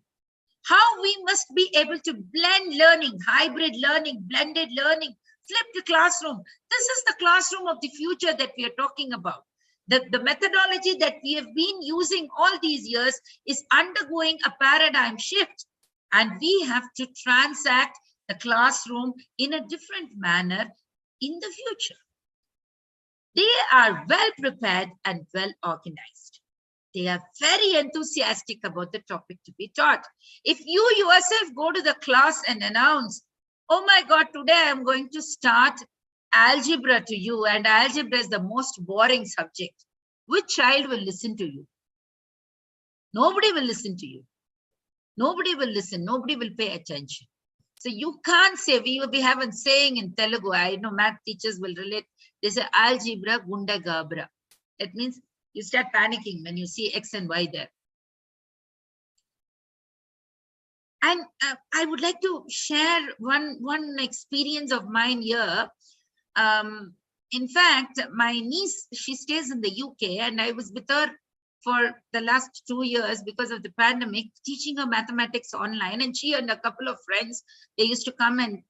Speaker 8: How we must be able to blend learning, hybrid learning, blended learning, flipped classroom. This is the classroom of the future that we are talking about. The methodology that we have been using all these years is undergoing a paradigm shift. And we have to transact the classroom in a different manner in the future. They are well prepared and well organized. They are very enthusiastic about the topic to be taught. If you yourself go to the class and announce, oh my God, today I'm going to start algebra to you, and algebra is the most boring subject, which child will listen to you? Nobody will listen to you. Nobody will listen. Nobody will pay attention. So you can't say, we have a saying in Telugu, I know math teachers will relate. They say algebra gunda gabra. That means you start panicking when you see X and Y there. And I would like to share one experience of mine here. In fact, my niece, she stays in the UK, and I was with her for the last 2 years because of the pandemic, teaching her mathematics online. And she and a couple of friends, they used to come and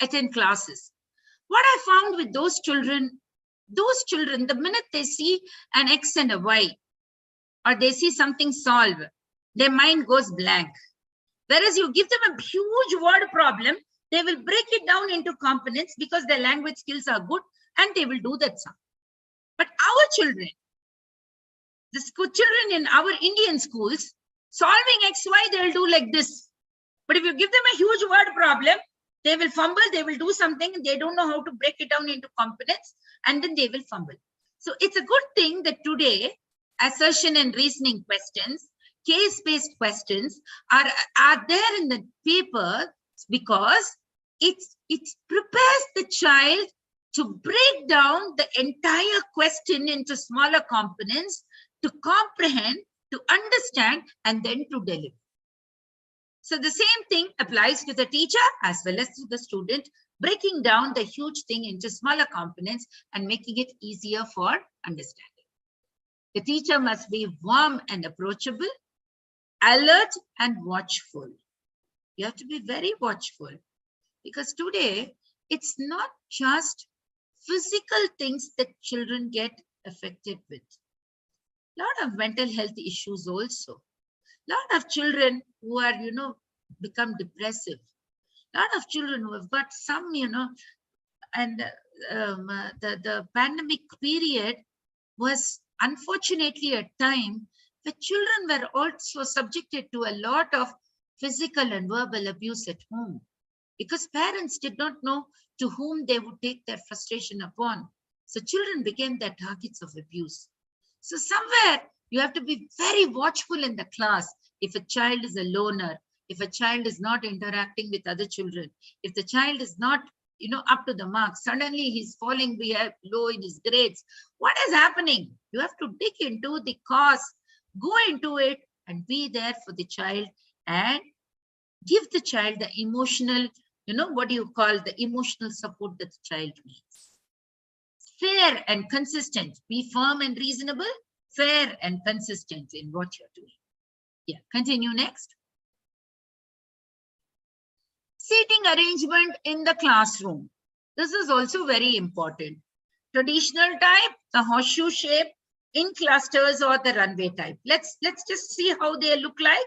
Speaker 8: attend classes. What I found with those children, the minute they see an X and a Y, or they see something solved, their mind goes blank. Whereas you give them a huge word problem, they will break it down into components because their language skills are good and they will do that sum. But our children, the children in our Indian schools, solving X, Y, they'll do like this. But if you give them a huge word problem, they will fumble, they will do something, and they don't know how to break it down into components, and then they will fumble. So it's a good thing that today, assertion and reasoning questions, case-based questions are there in the paper because it prepares the child to break down the entire question into smaller components, to comprehend, to understand, and then to deliver. So the same thing applies to the teacher as well as to the student, breaking down the huge thing into smaller components and making it easier for understanding. The teacher must be warm and approachable, alert and watchful. You have to be very watchful because today it's not just physical things that children get affected with. A lot of mental health issues also. A lot of children who are, become depressive. A lot of children who have got some, and the pandemic period was unfortunately a time where children were also subjected to a lot of physical and verbal abuse at home because parents did not know to whom they would take their frustration upon. So children became their targets of abuse. So somewhere you have to be very watchful in the class. If a child is a loner, if a child is not interacting with other children, if the child is not, up to the mark, suddenly he's falling low in his grades. What is happening? You have to dig into the cause, go into it and be there for the child and give the child the emotional, the emotional support that the child needs. Fair and consistent. Be firm and reasonable, fair and consistent in what you're doing. Yeah, continue next. Seating arrangement in the classroom. This is also very important. Traditional type, the horseshoe shape, in clusters, or the runway type. Let's just see how they look like.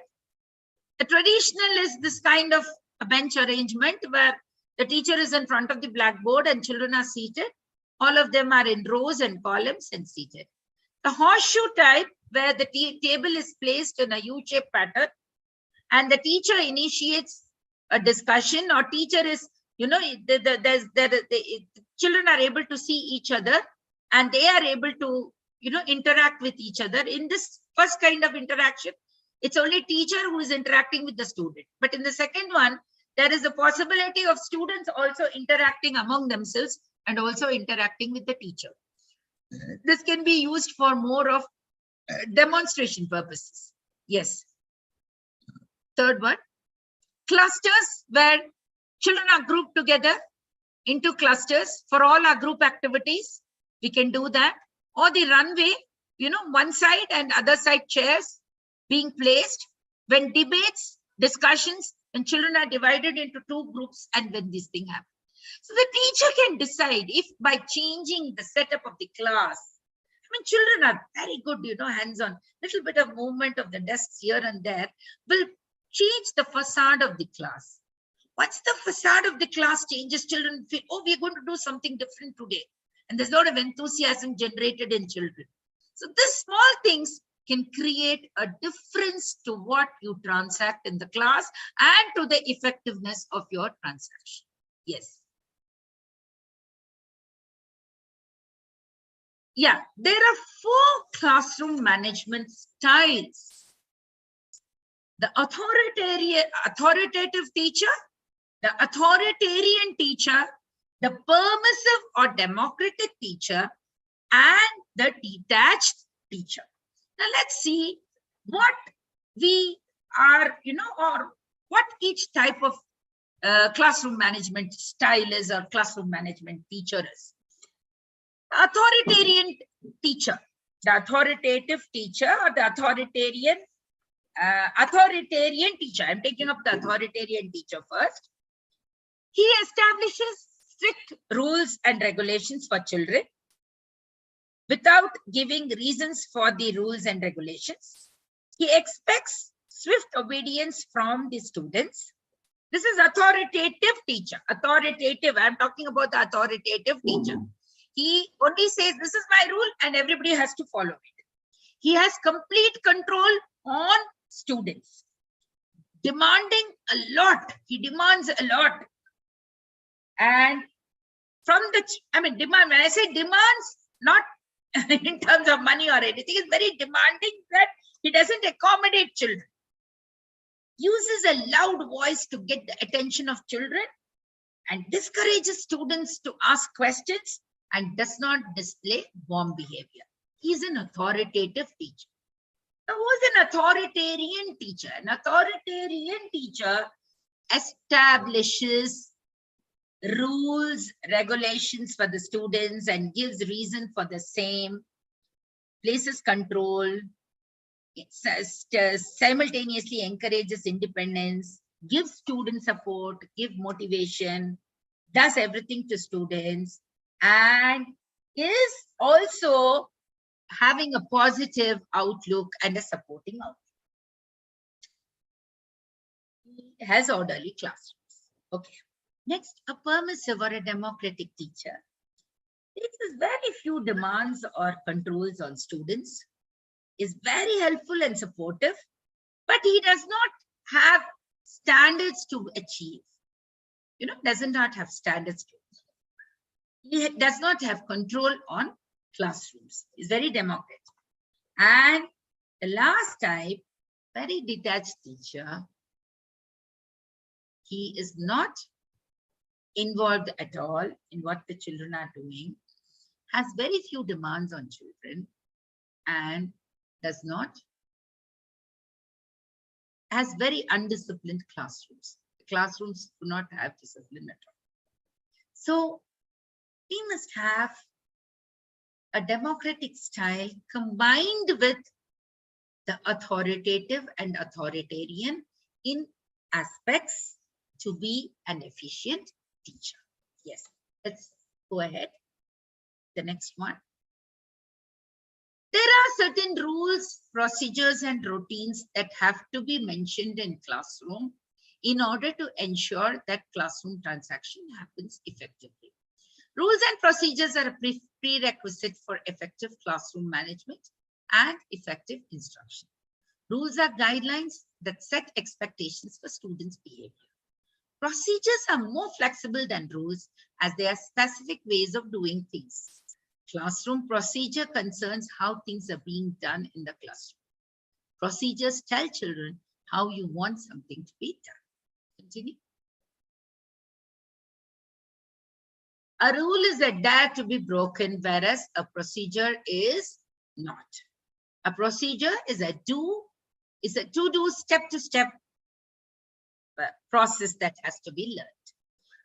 Speaker 8: The traditional is this kind of a bench arrangement where the teacher is in front of the blackboard and children are seated. All of them are in rows and columns and seated. The horseshoe type, where the table is placed in a U-shaped pattern and the teacher initiates a discussion, or teacher is, the children are able to see each other and they are able to, interact with each other. In this first kind of interaction, it's only teacher who is interacting with the student. But in the second one, there is a possibility of students also interacting among themselves and also interacting with the teacher. This can be used for more of demonstration purposes. Yes. Third one, clusters, where children are grouped together into clusters for all our group activities. We can do that. Or the runway, one side and other side chairs being placed when debates, discussions, when children are divided into two groups and when this thing happens. So the teacher can decide if by changing the setup of the class, children are very good, hands-on, little bit of movement of the desks here and there will change the facade of the class. Once the facade of the class changes, children feel, oh, we're going to do something different today. And there's a lot of enthusiasm generated in children. So these small things can create a difference to what you transact in the class and to the effectiveness of your transaction. Yes. Yeah, there are 4 classroom management styles. The authoritative teacher, the authoritarian teacher, the permissive or democratic teacher, and the detached teacher. Now let's see what we are, or what each type of classroom management style is or classroom management teacher is. Authoritarian teacher, the authoritative teacher or the authoritarian teacher. I'm taking up the authoritarian teacher first. He establishes strict rules and regulations for children without giving reasons for the rules and regulations. He expects swift obedience from the students. This is authoritative teacher. Authoritative, I'm talking about the authoritative teacher. He only says, this is my rule and everybody has to follow it. He has complete control on students. Demanding a lot. He demands a lot. And from the, demand, when I say demands, not in terms of money or anything, it's very demanding that he doesn't accommodate children. Uses a loud voice to get the attention of children and discourages students to ask questions and does not display warm behavior. He's an authoritative teacher. Now, who's an authoritarian teacher? An authoritarian teacher establishes rules, regulations for the students and gives reason for the same, places control, simultaneously encourages independence, gives student support, gives motivation, does everything to students, and is also having a positive outlook and a supporting outlook. He has orderly classrooms. Okay. Next, a permissive or a democratic teacher. It is very few demands or controls on students, is very helpful and supportive, but he does not have standards to achieve. Does not have standards to achieve. He does not have control on classrooms. He's very democratic. And the last type, very detached teacher. He is not involved at all in what the children are doing, has very few demands on children, and has very undisciplined classrooms. The classrooms do not have discipline at all. So we must have a democratic style combined with the authoritative and authoritarian in aspects to be an efficient teacher. Yes, let's go ahead. The next one. There are certain rules, procedures, and routines that have to be mentioned in classroom in order to ensure that classroom transaction happens effectively. Rules and procedures are a prerequisite for effective classroom management and effective instruction. Rules are guidelines that set expectations for students' behavior. Procedures are more flexible than rules as they are specific ways of doing things. Classroom procedure concerns how things are being done in the classroom. Procedures tell children how you want something to be done. Continue. A rule is a dare to be broken, whereas a procedure is not. A procedure is a to-do, step-to-step process that has to be learned.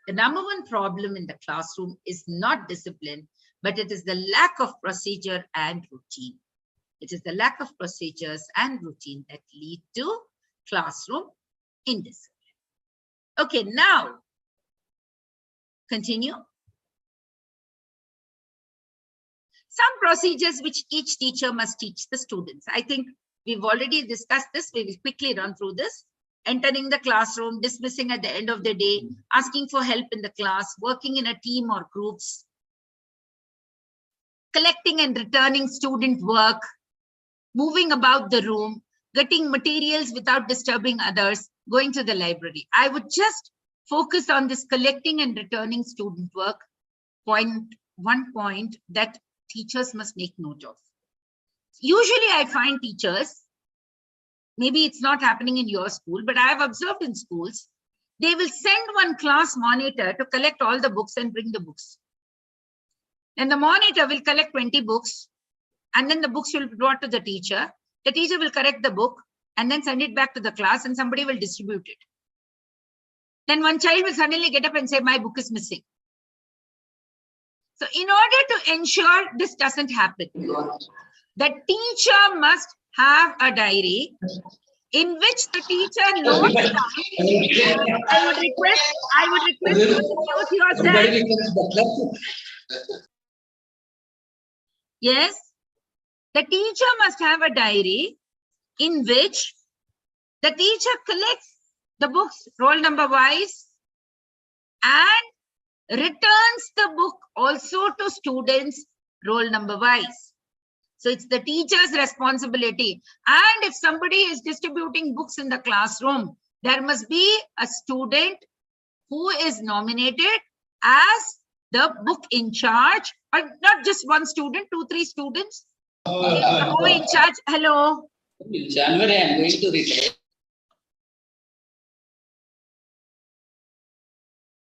Speaker 8: The number one problem in the classroom is not discipline, but it is the lack of procedure and routine. It is the lack of procedures and routine that lead to classroom indiscipline. Okay, now continue. Some procedures which each teacher must teach the students. I think we've already discussed this. We will quickly run through this. Entering the classroom, dismissing at the end of the day, asking for help in the class, working in a team or groups, collecting and returning student work, moving about the room, getting materials without disturbing others, going to the library. I would just focus on this collecting and returning student work, one point that teachers must make note of. Usually I find teachers, maybe it's not happening in your school, but I have observed in schools, they will send one class monitor to collect all the books and bring the books. Then the monitor will collect 20 books, and then the books will be brought to the teacher. The teacher will correct the book and then send it back to the class, and somebody will distribute it. Then one child will suddenly get up and say, my book is missing. So in order to ensure this doesn't happen, the teacher must have a diary in which the teacher notes down. I would request you to mute yourself. Yes, the teacher must have a diary in which the teacher collects the books roll number wise and returns the book also to students roll number wise. So it's the teacher's responsibility. And if somebody is distributing books in the classroom, there must be a student who is nominated as the book in charge, or not just one student, 2-3 students. Who in charge? Hello.
Speaker 12: In January, I am going to retire.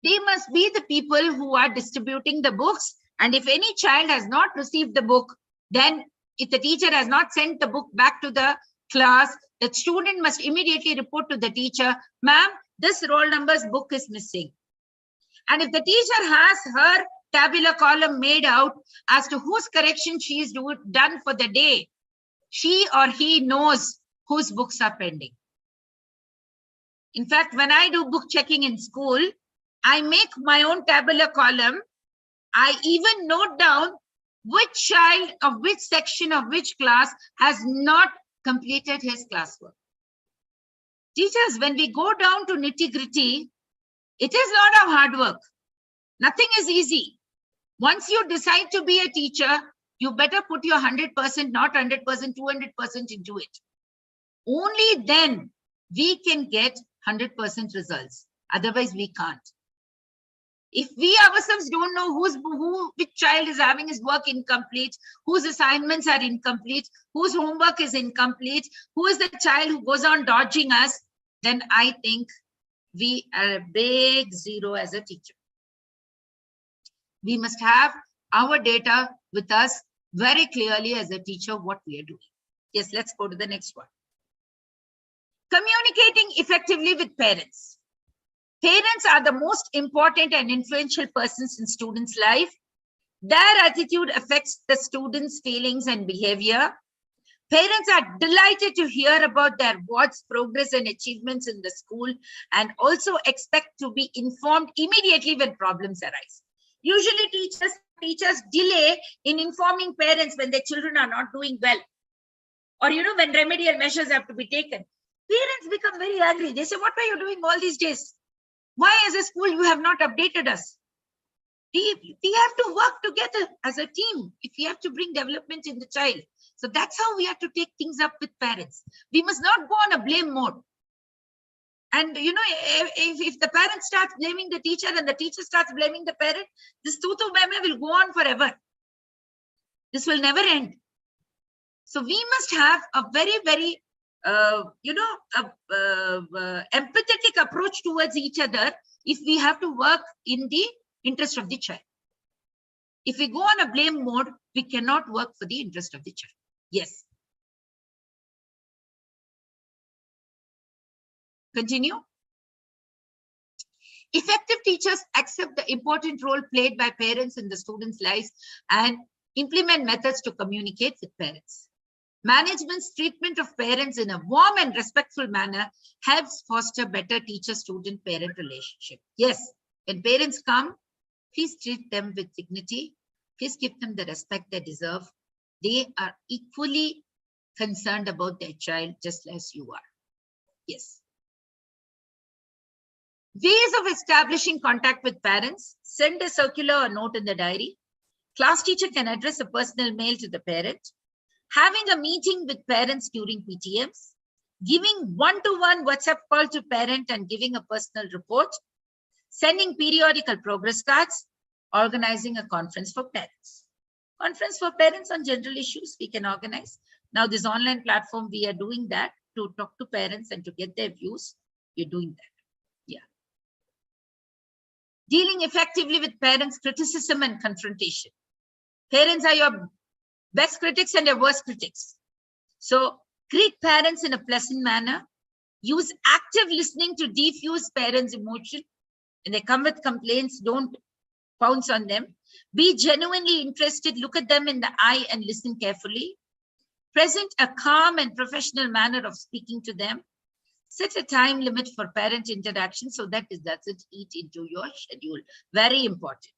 Speaker 8: They must be the people who are distributing the books. And if any child has not received the book, then if the teacher has not sent the book back to the class, the student must immediately report to the teacher, ma'am, this roll number's book is missing. And if the teacher has her tabular column made out as to whose correction she is done for the day, she or he knows whose books are pending. In fact, when I do book checking in school, I make my own tabular column. I even note down which child of which section of which class has not completed his classwork. Teachers, when we go down to nitty-gritty, it is a lot of hard work. Nothing is easy. Once you decide to be a teacher, you better put your 100%, not 100%, 200% into it. Only then we can get 100% results. Otherwise, we can't. If we ourselves don't know which child is having his work incomplete, whose assignments are incomplete, whose homework is incomplete, who is the child who goes on dodging us, then I think we are a big zero as a teacher. We must have our data with us very clearly as a teacher what we are doing. Yes, let's go to the next one. Communicating effectively with parents. Parents are the most important and influential persons in students' life. Their attitude affects the students' feelings and behavior. Parents are delighted to hear about their ward's progress and achievements in the school and also expect to be informed immediately when problems arise. Usually teachers delay in informing parents when their children are not doing well, or when remedial measures have to be taken. Parents become very angry. They say, what were you doing all these days? Why as a school you have not updated us? We have to work together as a team if we have to bring development in the child. So that's how we have to take things up with parents. We must not go on a blame mode. And if the parent starts blaming the teacher and the teacher starts blaming the parent, this tutu meme will go on forever. This will never end. So we must have a very, very empathetic approach towards each other if we have to work in the interest of the child. If we go on a blame mode, we cannot work for the interest of the child. Yes. Continue. Effective teachers accept the important role played by parents in the students' lives and implement methods to communicate with parents. Management's treatment of parents in a warm and respectful manner helps foster better teacher-student-parent relationship. Yes, when parents come, please treat them with dignity. Please give them the respect they deserve. They are equally concerned about their child just as you are. Yes. Ways of establishing contact with parents. Send a circular or note in the diary. Class teacher can address a personal mail to the parent. Having a meeting with parents during PTMs. Giving one-to-one WhatsApp call to parent and giving a personal report. Sending periodical progress cards. Organizing a conference for parents. Conference for parents on general issues we can organize. Now this online platform, we are doing that to talk to parents and to get their views. We're doing that. Yeah. Dealing effectively with parents' criticism and confrontation. Parents are your best critics and your worst critics. So greet parents in a pleasant manner. Use active listening to diffuse parents' emotion. When they come with complaints, don't pounce on them. Be genuinely interested. Look at them in the eye and listen carefully. Present a calm and professional manner of speaking to them. Set a time limit for parent interaction so that it doesn't eat into your schedule. Very important.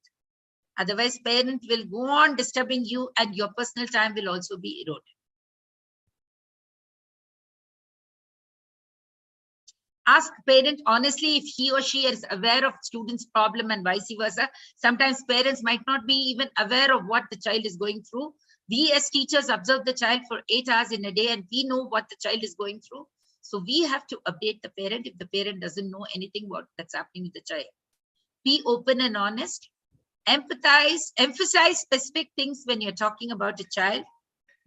Speaker 8: Otherwise, parent will go on disturbing you and your personal time will also be eroded. Ask parent honestly if he or she is aware of student's problem and vice versa. Sometimes parents might not be even aware of what the child is going through. We as teachers observe the child for 8 hours in a day and we know what the child is going through. So we have to update the parent if the parent doesn't know anything what that's happening with the child. Be open and honest. Empathize, emphasize specific things when you're talking about a child.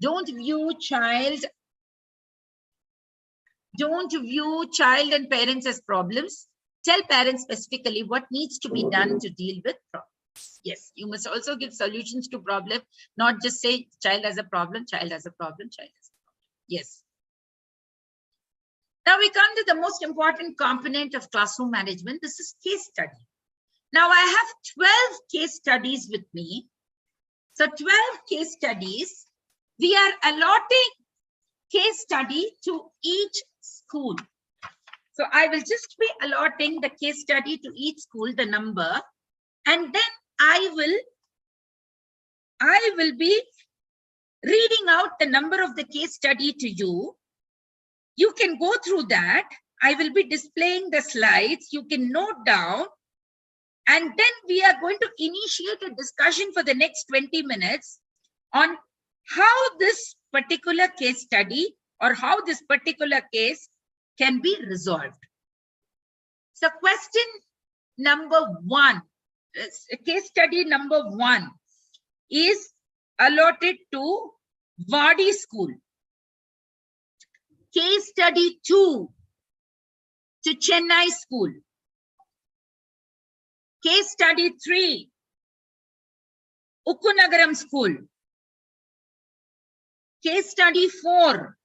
Speaker 8: Don't view child and parents as problems. Tell parents specifically what needs to be done to deal with problems. Yes, you must also give solutions to problems, not just say child has a problem, child has a problem, child has a problem. Yes. Now we come to the most important component of classroom management. This is case study. Now I have 12 case studies with me. So 12 case studies. We are allotting case study to each school. So I will just be allotting the case study to each school, the number, and then I will be reading out the number of the case study to you. You can go through that. I will be displaying the slides. You can note down. And then we are going to initiate a discussion for the next 20 minutes on how this particular case study or how this particular case can be resolved. So question number 1, case study number 1 is allotted to Wadi School. Case study 2 to Chennai School. Case study 3, Ukkunagaram School. Case study 4,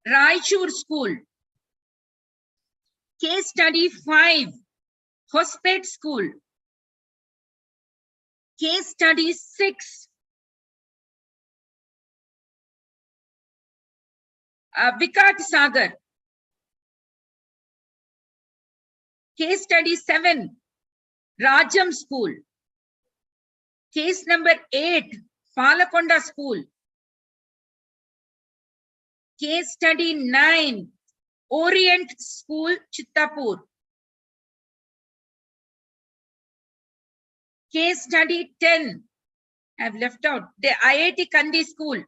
Speaker 8: Raichur School. Case study 5, Hospet School. Case study 6, Vikat Sagar. Case study 7, Rajam School. Case number 8, Palakonda School. Case study 9, Orient School, Chittapur. Case study 10, I have left out, the IIT Kandi School.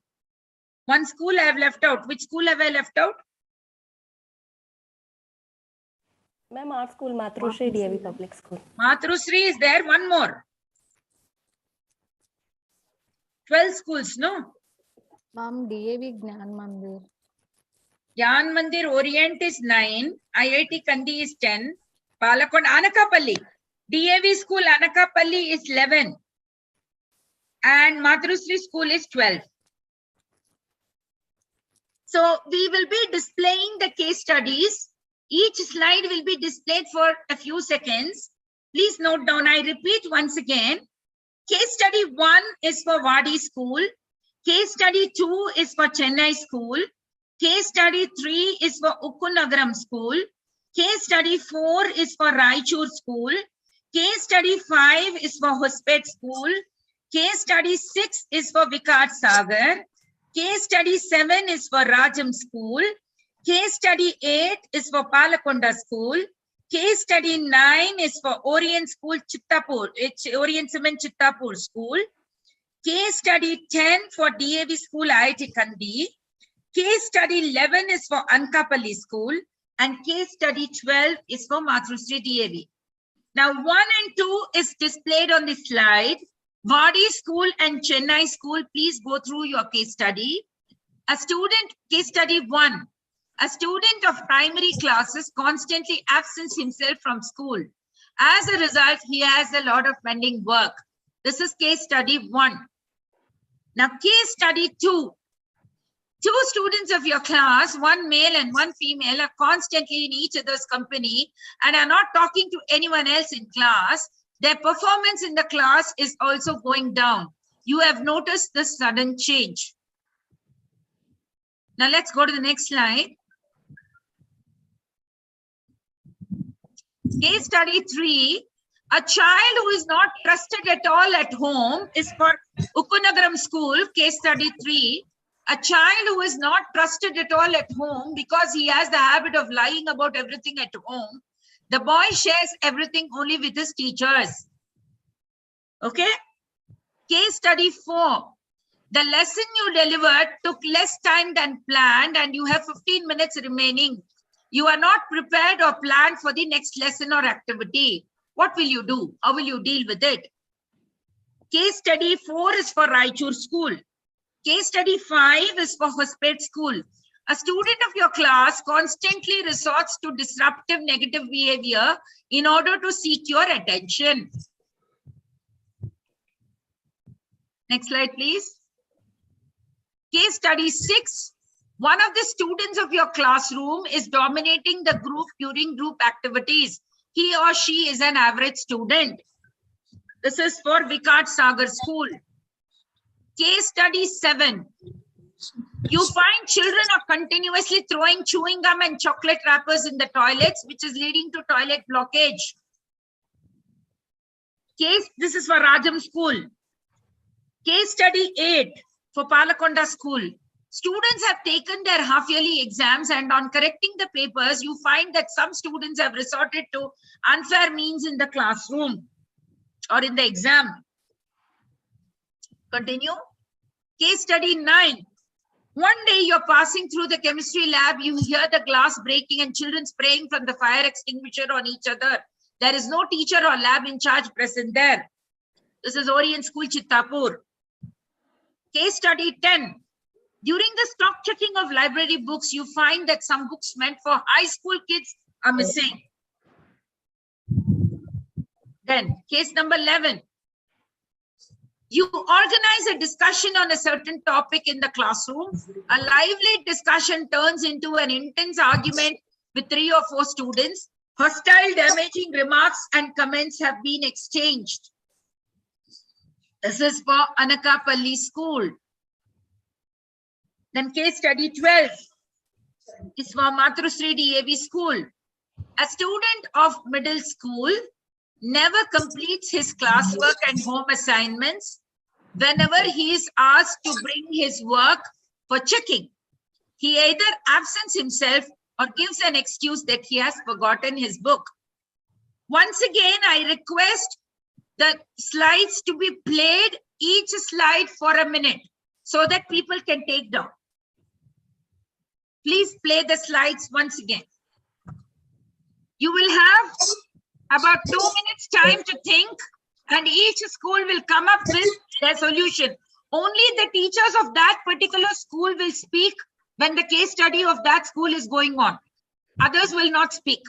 Speaker 8: One school I have left out. Which school have I left out?
Speaker 13: Ma'am, art school, Matrushri DAV Public School.
Speaker 8: Matrushri is there. One more. 12 schools, no?
Speaker 13: Ma'am, DAV Gnan Mandir.
Speaker 8: Gyan Mandir Orient is 9. IIT Kandi is 10. Palakonda, Anakapalli. DAV school Anakapalli is 11. And Matrushri school is 12. So we will be displaying the case studies. Each slide will be displayed for a few seconds. Please note down, I repeat once again. Case study 1 is for Wadi School. Case study 2 is for Chennai School. Case study 3 is for Ukkunagaram School. Case study 4 is for Raichur School. Case study 5 is for Hospet School. Case study 6 is for Vikat Sagar. Case study 7 is for Rajam School. Case study 8 is for Palakonda School. Case study 9 is for Orient School, Chittapur. It's Orient Cement Chittapur School. Case study 10 for DAV School, IIT Kandi. Case study 11 is for Anakapalli School. And case study 12 is for Matrushri DAV. Now 1 and 2 is displayed on the slide. Wadi School and Chennai School, please go through your case study. A student, case study 1. A student of primary classes constantly absents himself from school. As a result, he has a lot of pending work. This is case study 1. Now, case study 2. 2 students of your class, one male and one female, are constantly in each other's company and are not talking to anyone else in class. Their performance in the class is also going down. You have noticed this sudden change. Now let's go to the next slide. Case study 3. A child who is not trusted at all at home is for Ukkunagaram School, case study 3. A child who is not trusted at all at home because he has the habit of lying about everything at home. The boy shares everything only with his teachers. Okay? Case study 4. The lesson you delivered took less time than planned and you have 15 minutes remaining. You are not prepared or planned for the next lesson or activity. What will you do? How will you deal with it? Case study 4 is for Raichur School. Case study 5 is for Hospet School. A student of your class constantly resorts to disruptive negative behavior in order to seek your attention. Next slide, please. Case study 6. One of the students of your classroom is dominating the group during group activities. He or she is an average student. This is for Vikat Sagar School. Case study 7. You find children are continuously throwing chewing gum and chocolate wrappers in the toilets, which is leading to toilet blockage. This is for Rajam School. Case study 8 for Palakonda School. Students have taken their half-yearly exams and on correcting the papers, you find that some students have resorted to unfair means in the classroom or in the exam. Continue. Case study 9. One day you're passing through the chemistry lab, you hear the glass breaking and children spraying from the fire extinguisher on each other. There is no teacher or lab in charge present there. This is Orient School, Chittapur. Case study 10. During the stock checking of library books, you find that some books meant for high school kids are missing. Then, case number 11. You organize a discussion on a certain topic in the classroom. A lively discussion turns into an intense argument with 3 or 4 students. Hostile, damaging remarks and comments have been exchanged. This is for Anakapalli School. Then case study 12. is for Mathrusri DAV school. A student of middle school never completes his classwork and home assignments whenever he is asked to bring his work for checking. He either absents himself or gives an excuse that he has forgotten his book. Once again, I request the slides to be played, each slide for a minute, so that people can take down. Please play the slides once again. You will have about 2 minutes time to think, and each school will come up with their solution. Only the teachers of that particular school will speak when the case study of that school is going on. Others will not speak.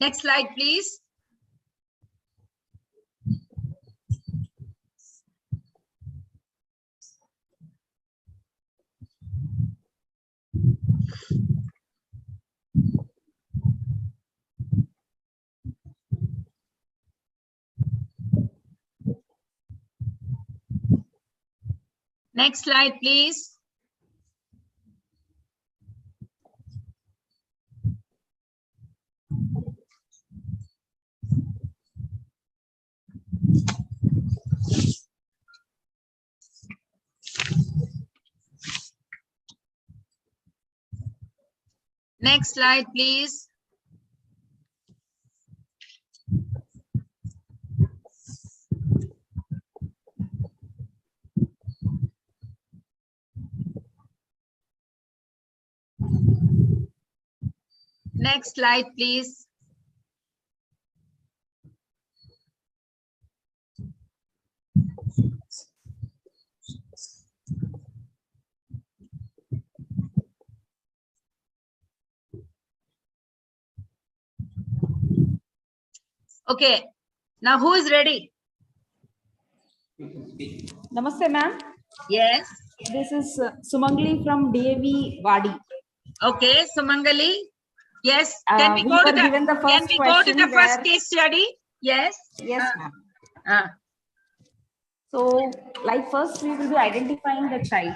Speaker 8: Next slide, please. Next slide, please. Next slide, please. Next slide, please. Okay, now who is ready?
Speaker 14: Namaste, ma'am.
Speaker 8: Yes.
Speaker 14: This is Sumangali from DAV Wadi.
Speaker 8: Okay, Sumangali. Yes. Can we go to the first case study? Yes.
Speaker 14: Yes, ma'am. So, like first we will be identifying the child.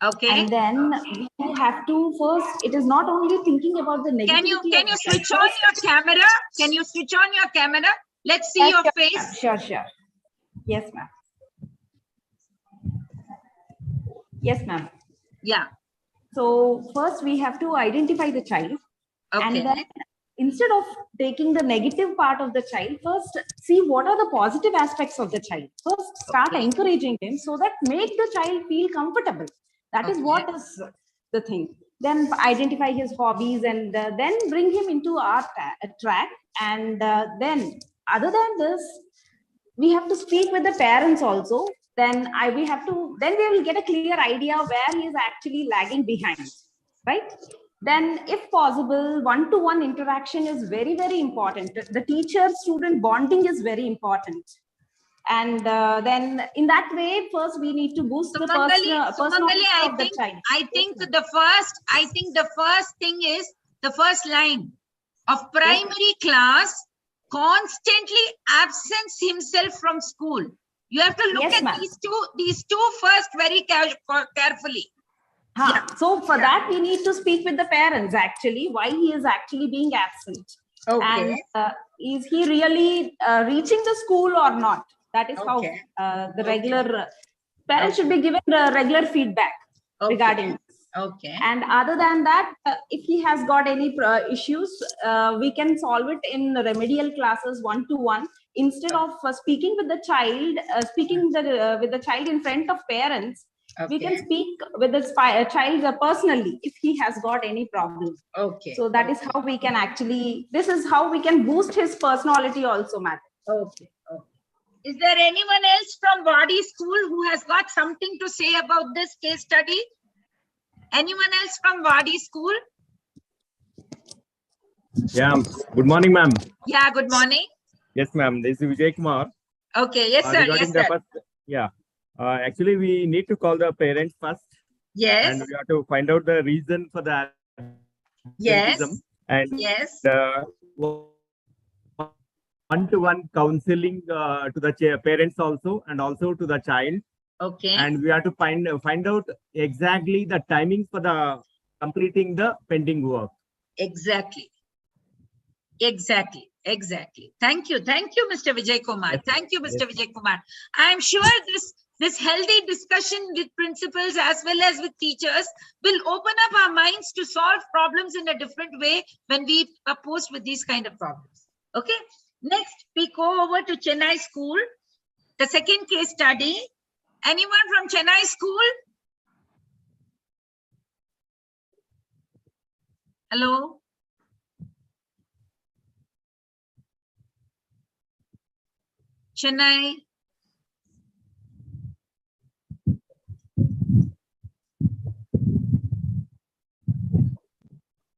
Speaker 8: Okay.
Speaker 14: And then we have to first, it is not only thinking about the negativity.
Speaker 8: Can you switch on your camera? Can you switch on your camera? Let's see your face.
Speaker 14: Sure, sure. Yes, ma'am. Yes, ma'am.
Speaker 8: Yeah.
Speaker 14: So first we have to identify the child.
Speaker 8: Okay.
Speaker 14: And then instead of taking the negative part of the child, first see what are the positive aspects of the child. First start encouraging him so that make the child feel comfortable. That is what is the thing. Then identify his hobbies and then bring him into our track. And then other than this, we have to speak with the parents also. Then we will get a clear idea where he is actually lagging behind, right? Then if possible, one-to-one interaction is very, very important. The teacher-student bonding is very important. And then in that way, first we need to boost the personality of the child.
Speaker 8: I think the first thing is the first line of primary class constantly absents himself from school. You have to look at these two first very carefully.
Speaker 14: So for that, we need to speak with the parents actually, why he is actually being absent.
Speaker 8: Okay.
Speaker 14: And is he really reaching the school or not? That is how the regular parents should be given the regular feedback regarding this.
Speaker 8: Okay.
Speaker 14: And other than that, if he has got any issues, we can solve it in remedial classes one-to-one. Instead of speaking with the child, with the child in front of parents, we can speak with the child personally if he has got any problem.
Speaker 8: Okay.
Speaker 14: So that is how we can actually, this is how we can boost his personality also, madam.
Speaker 8: Okay. Is there anyone else from Wadi school who has got something to say about this case study? Anyone else from Wadi school?
Speaker 15: Yeah. Good morning, ma'am.
Speaker 8: Yeah. Good morning.
Speaker 15: Yes, ma'am. This is Vijay Kumar.
Speaker 8: Okay. Yes, sir. Yes, sir.
Speaker 15: Actually, we need to call the parents first.
Speaker 8: Yes.
Speaker 15: And we have to find out the reason for the
Speaker 8: yes.
Speaker 15: And
Speaker 8: yes.
Speaker 15: one-to-one counseling to the parents also, and also to the child.
Speaker 8: Okay.
Speaker 15: And we have to find out exactly the timings for the completing the pending work.
Speaker 8: Exactly. Exactly. Thank you, Mr. Vijay Kumar.
Speaker 15: Yes,
Speaker 8: Thank you, Mr.
Speaker 15: yes.
Speaker 8: Vijay Kumar. I am sure this healthy discussion with principals as well as with teachers will open up our minds to solve problems in a different way when we are posed with these kind of problems. Okay. Next, we go over to Chennai School. The second case study. Anyone from Chennai School? Hello? Chennai?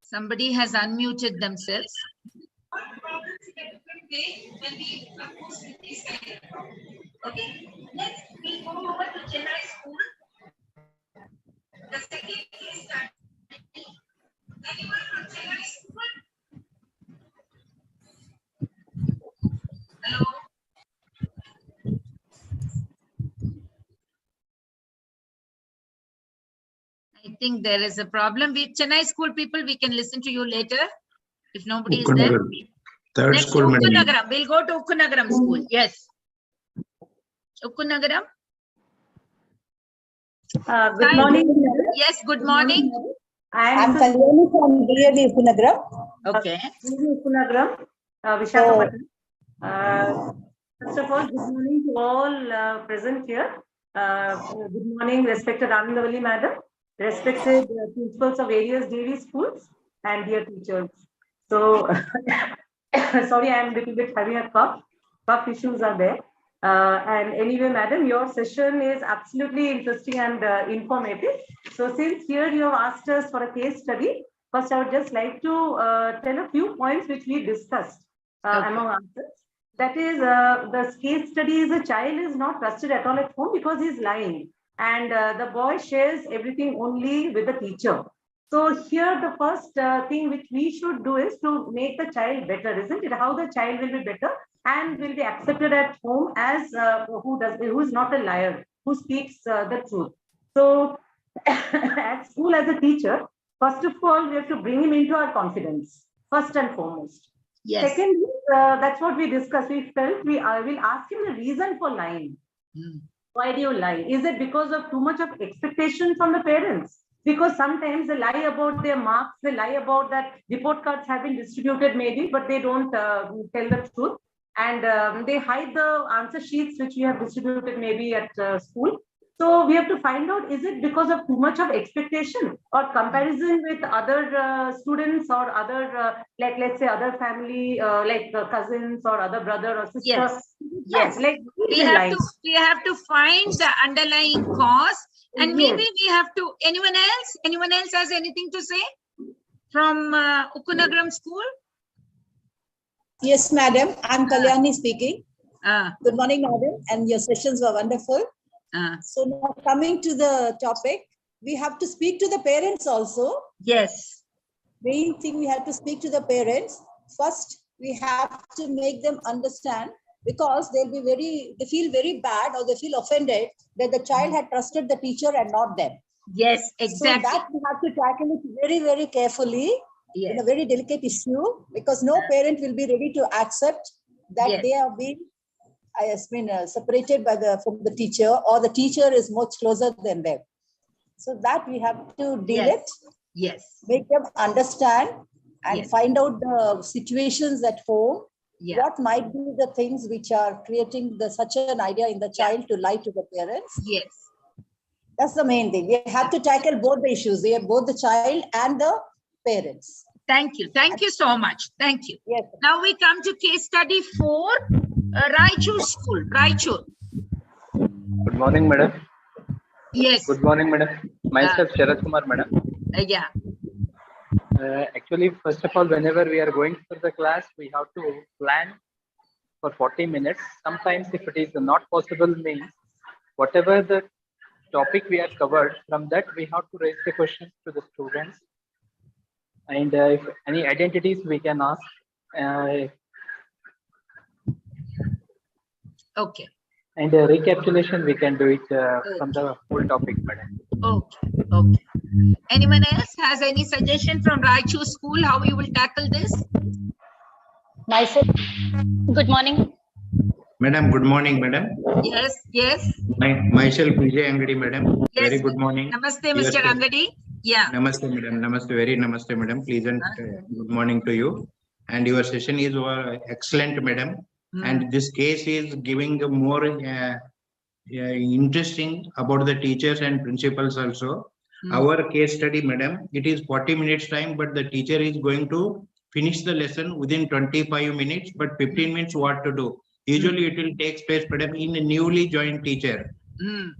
Speaker 8: Somebody has unmuted themselves. Okay, next we go over to Chennai School. The second case study. Anyone from Chennai School? Hello? I think there is a problem with Chennai School people. We can listen to you later if nobody is there.
Speaker 16: Third
Speaker 8: Next,
Speaker 16: school, madam.
Speaker 8: Ukkunagaram. We'll go to Ukkunagaram School. Yes. Ukkunagaram.
Speaker 17: Good morning.
Speaker 8: Yes, good morning.
Speaker 17: I'm Kalyani from DAV Ukkunagaram.
Speaker 8: Okay.
Speaker 17: Ukkunagaram, Visakhapatnam. First of all, good morning to all present here. Good morning, respected Anandavalli madam, respected principals of various DAV schools, and dear teachers. So, sorry, I am a little bit having a cough. Cough issues are there. And anyway, madam, your session is absolutely interesting and informative. So since here you have asked us for a case study, first I would just like to tell a few points which we discussed among answers. That is, the case study is a child is not trusted at all at home because he's lying. And the boy shares everything only with the teacher. So here the first thing which we should do is to make the child better, isn't it? How the child will be better and will be accepted at home as who is not a liar, who speaks the truth. So at school as a teacher, first of all, we have to bring him into our confidence, first and foremost.
Speaker 8: Yes.
Speaker 17: Secondly, that's what we discussed. We felt will ask him the reason for lying. Why do you lie? Is it because of too much of expectation from the parents? Because sometimes they lie about their marks, they lie about that report cards have been distributed maybe, but they don't tell the truth. And they hide the answer sheets which we have distributed maybe at school. So we have to find out, is it because of too much of expectation or comparison with other students or other, like let's say other family, like cousins or other brother or sister?
Speaker 8: Yes. Yes.
Speaker 17: Like
Speaker 8: we have to find the underlying cause, and maybe we have to. Anyone else has anything to say from Ukkunagaram School?
Speaker 17: Yes, madam. I'm Kalyani speaking. Good morning, madam. And your sessions were wonderful. So now coming to the topic, we have to speak to the parents also.
Speaker 8: Yes.
Speaker 17: Main thing, we have to speak to the parents. First, we have to make them understand, because they feel very bad or they feel offended that the child had trusted the teacher and not them.
Speaker 8: Yes, exactly.
Speaker 17: So that we have to tackle it very, very carefully.
Speaker 8: Yes.
Speaker 17: In a very delicate issue, because no parent will be ready to accept that they are being separated from the teacher, or the teacher is much closer than them. So that we have to deal it.
Speaker 8: Yes.
Speaker 17: Make them understand and find out the situations at home. What might be the things which are creating such an idea in the child to lie to the parents.
Speaker 8: Yes.
Speaker 17: That's the main thing. We have to tackle both the issues. We have both the child and the parents.
Speaker 8: Thank you. Thank you so much. Thank you.
Speaker 17: Yes.
Speaker 8: Now we come to case study 4, Raichur School. Raichur.
Speaker 18: Good morning, madam.
Speaker 8: Yes.
Speaker 18: Good morning, madam. Myself, Sharad Kumar, madam.
Speaker 8: Yeah.
Speaker 18: Actually, first of all, whenever we are going for the class, we have to plan for 40 minutes. Sometimes if it is not possible, means whatever the topic we have covered, from that we have to raise the questions to the students. And if any identities we can ask.
Speaker 8: Okay.
Speaker 18: And recapitulation, we can do it from the whole topic, madam.
Speaker 8: Okay. Okay. Anyone else has any suggestion from Raichu School how you will tackle this?
Speaker 16: Myself. Good morning.
Speaker 19: Madam, good morning, madam.
Speaker 8: Yes, yes.
Speaker 19: Myself, Vijay Angadi, madam.
Speaker 8: Yes.
Speaker 19: Very good morning.
Speaker 8: Namaste, Mr. Angadi. Yeah.
Speaker 19: Namaste, madam. Namaste, very namaste, madam. Pleasant good morning to you. And your session is excellent, madam. And this case is giving more interesting about the teachers and principals also. Our case study, madam, it is 40 minutes time, but the teacher is going to finish the lesson within 25 minutes, but 15 minutes what to do. Usually it will take place, madam, in a newly joined teacher.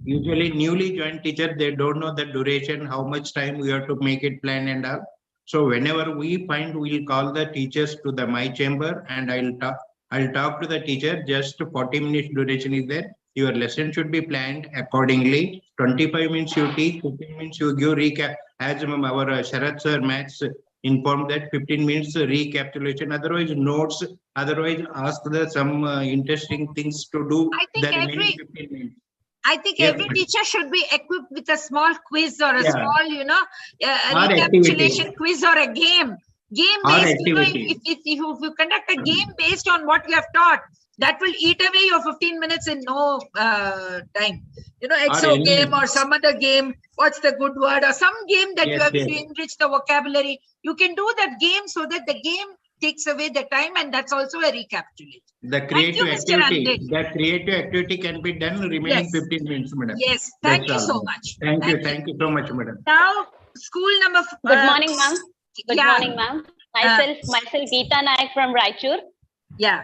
Speaker 19: Usually newly joined teacher, they don't know the duration, how much time we have to make it plan and all. So whenever we find, we'll call the teachers to the my chamber and I'll talk to the teacher. Just 40 minutes duration is there. Your lesson should be planned accordingly. 25 minutes you teach, 15 minutes you give recap. As our Sharat sir Maths informed that 15 minutes recapitulation, otherwise notes, otherwise ask the some interesting things to do.
Speaker 8: I think every teacher should be equipped with a small quiz or a small, recapitulation quiz or a game. Game based, if you conduct a game based on what you have taught, that will eat away your 15 minutes in no time. Exo game or some other game, what's the good word, or some game that you have to enrich the vocabulary. You can do that game so that the game takes away the time, and that's also a recapitulation.
Speaker 19: The creative activity can be done remaining 15 minutes, madam.
Speaker 8: Yes, thank you so much.
Speaker 19: Thank you so much, madam.
Speaker 8: Now, school number.
Speaker 16: Good morning, ma'am. Good morning, ma'am. Myself, Geeta Nayak from Raichur.
Speaker 8: Yeah.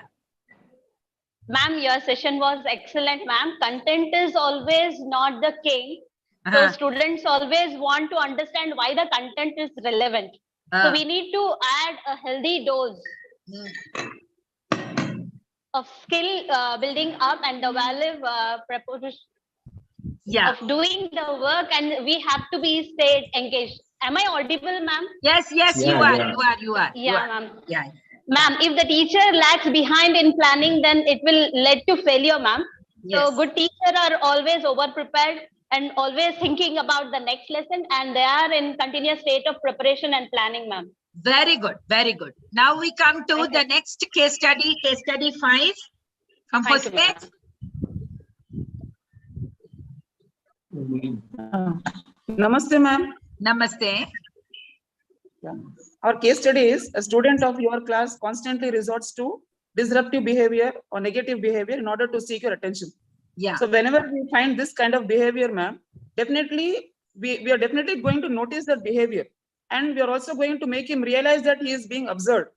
Speaker 16: Ma'am, your session was excellent, ma'am. Content is always not the king. So students always want to understand why the content is relevant. So we need to add a healthy dose of skill building up and the value proposition of doing the work, and we have to be stayed engaged. Am I audible, ma'am?
Speaker 8: Yes, you are.
Speaker 16: Yeah, ma'am.
Speaker 8: Yeah.
Speaker 16: Ma'am, if the teacher lags behind in planning, then it will lead to failure, ma'am.
Speaker 8: Yes.
Speaker 16: So good teachers are always over-prepared and always thinking about the next lesson, and they are in continuous state of preparation and planning, ma'am.
Speaker 8: Very good, very good. Now we come to the next case study 5 from Jose.
Speaker 20: Namaste, ma'am.
Speaker 8: Namaste.
Speaker 20: Our case study is a student of your class constantly resorts to disruptive behavior or negative behavior in order to seek your attention.
Speaker 8: Yeah.
Speaker 20: So whenever we find this kind of behavior, ma'am, definitely we are definitely going to notice that behavior, and we are also going to make him realize that he is being observed.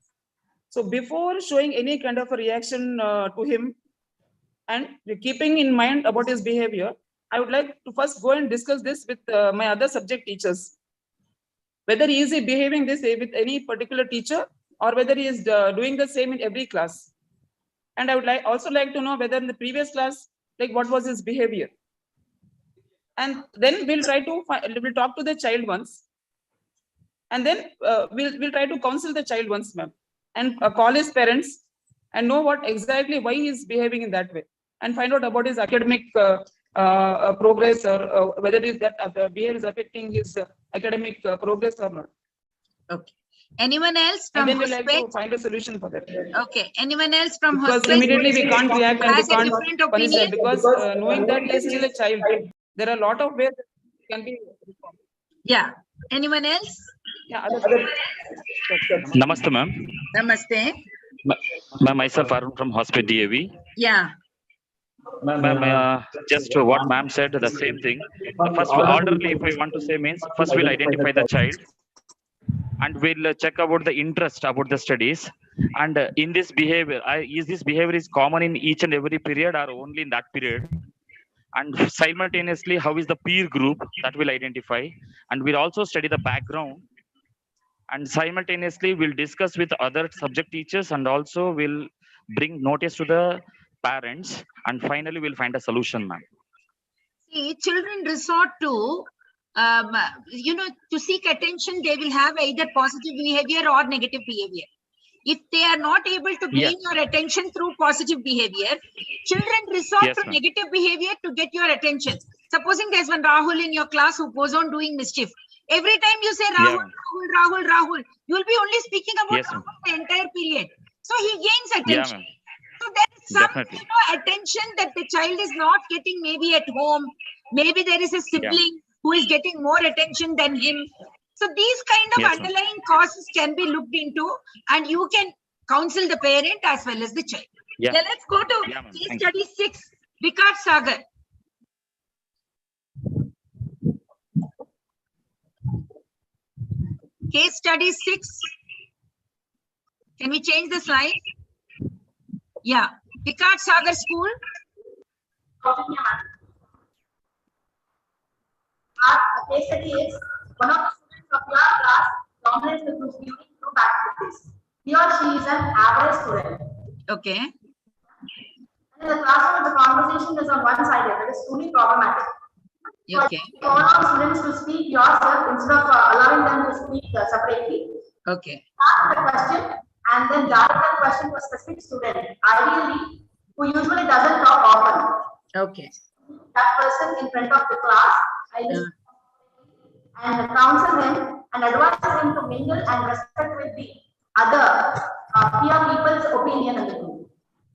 Speaker 20: So before showing any kind of a reaction to him and keeping in mind about his behavior, I would like to first go and discuss this with my other subject teachers. Whether he is behaving this way with any particular teacher or whether he is doing the same in every class. And I would also like to know whether in the previous class, like what was his behavior. And then we'll try to we'll talk to the child once. And then we'll try to counsel the child once, ma'am. And call his parents and know what exactly why he is behaving in that way. And find out about his academic progress, or whether is that the behavior is affecting his academic progress or not.
Speaker 8: Okay. Anyone else from
Speaker 20: and then we like to find a solution for that.
Speaker 8: Okay. Anyone else from
Speaker 20: because immediately we can't react and we can't punish him because knowing that he is still a child, there are a lot of ways that can be.
Speaker 8: Yeah. Anyone else?
Speaker 20: Yeah.
Speaker 10: Namaste, ma'am.
Speaker 8: Namaste.
Speaker 10: Myself, Arun from Hospital DAV.
Speaker 8: Yeah.
Speaker 10: Ma'am, just what ma'am said, the same thing. First, orderly, if we want to say, means first we'll identify the child and we'll check about the interest about the studies. And in this behavior, is this behavior is common in each and every period or only in that period? And simultaneously, how is the peer group that will identify? And we'll also study the background. And simultaneously, we'll discuss with other subject teachers and also we'll bring notice to the parents, and finally we'll find a solution, ma'am.
Speaker 8: See, children resort to, to seek attention. They will have either positive behavior or negative behavior. if they are not able to gain your attention through positive behavior, children resort to negative behavior to get your attention. Supposing there's one Rahul in your class who goes on doing mischief. Every time you say Rahul, Rahul, Rahul, Rahul, you will be only speaking about Rahul the entire period. So he gains attention. So there is some attention that the child is not getting maybe at home. Maybe there is a sibling who is getting more attention than him. So these kind of underlying causes can be looked into, and you can counsel the parent as well as the child. Now let's go to case study 6, Vikat Sagar. Case study 6. Can we change the slide? Yeah, Vikat Sagar School.
Speaker 21: Our case study is one of the students of your class dominates the group during group activities. He or she is an average student.
Speaker 8: Okay.
Speaker 21: And in the classroom, the conversation is on one side, that is truly problematic.
Speaker 8: Okay.
Speaker 21: So all our students to speak yourself instead of allowing them to speak separately.
Speaker 8: Okay.
Speaker 21: Start the question and then direct that question to a specific student, ideally, who usually doesn't talk often.
Speaker 8: Okay.
Speaker 21: That person in front of the class, and counsel him and advise him to mingle and respect with the other peer people's opinion in the group.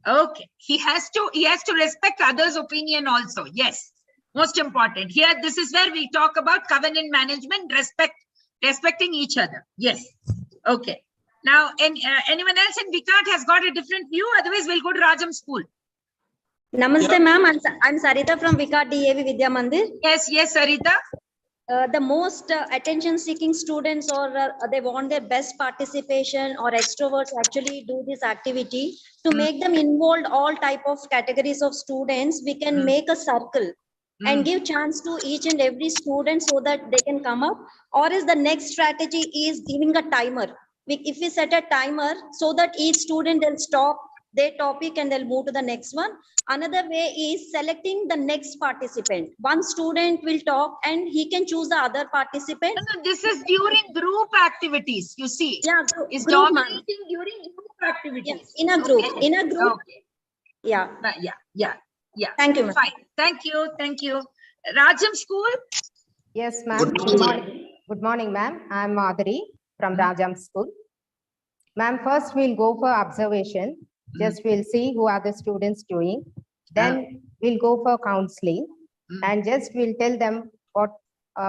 Speaker 8: Okay. He has to respect others' opinion also. Yes. Most important. Here, this is where we talk about covenant management, respecting each other. Yes. Okay. Now, anyone else in Vikat has got a different view? Otherwise, we'll go to Rajam School.
Speaker 22: Namaste, ma'am. I'm Sarita from Vikat DAV Vidya Mandir.
Speaker 8: Yes, Sarita.
Speaker 22: The most attention-seeking students, or they want their best participation, or extroverts actually do this activity. To make them involved all type of categories of students, we can make a circle and give chance to each and every student so that they can come up. Or is the next strategy is giving a timer. If we set a timer so that each student will stop their topic and they'll move to the next one. Another way is selecting the next participant. One student will talk and he can choose the other participant.
Speaker 8: No, this is during group activities, you see.
Speaker 22: Yeah,
Speaker 8: it's
Speaker 22: group,
Speaker 8: dominating during group activities.
Speaker 22: Yeah, in a group.
Speaker 8: Okay.
Speaker 22: In a group.
Speaker 8: Okay.
Speaker 22: Yeah.
Speaker 8: Yeah.
Speaker 22: Thank you, ma'am.
Speaker 8: Fine. Thank you. Rajam School.
Speaker 23: Yes, ma'am. Good morning. Good morning, ma'am. I'm Madhuri from Rajam School. Ma'am, first we'll go for observation. Just we'll see who are the students doing. Then we'll go for counseling and just we'll tell them what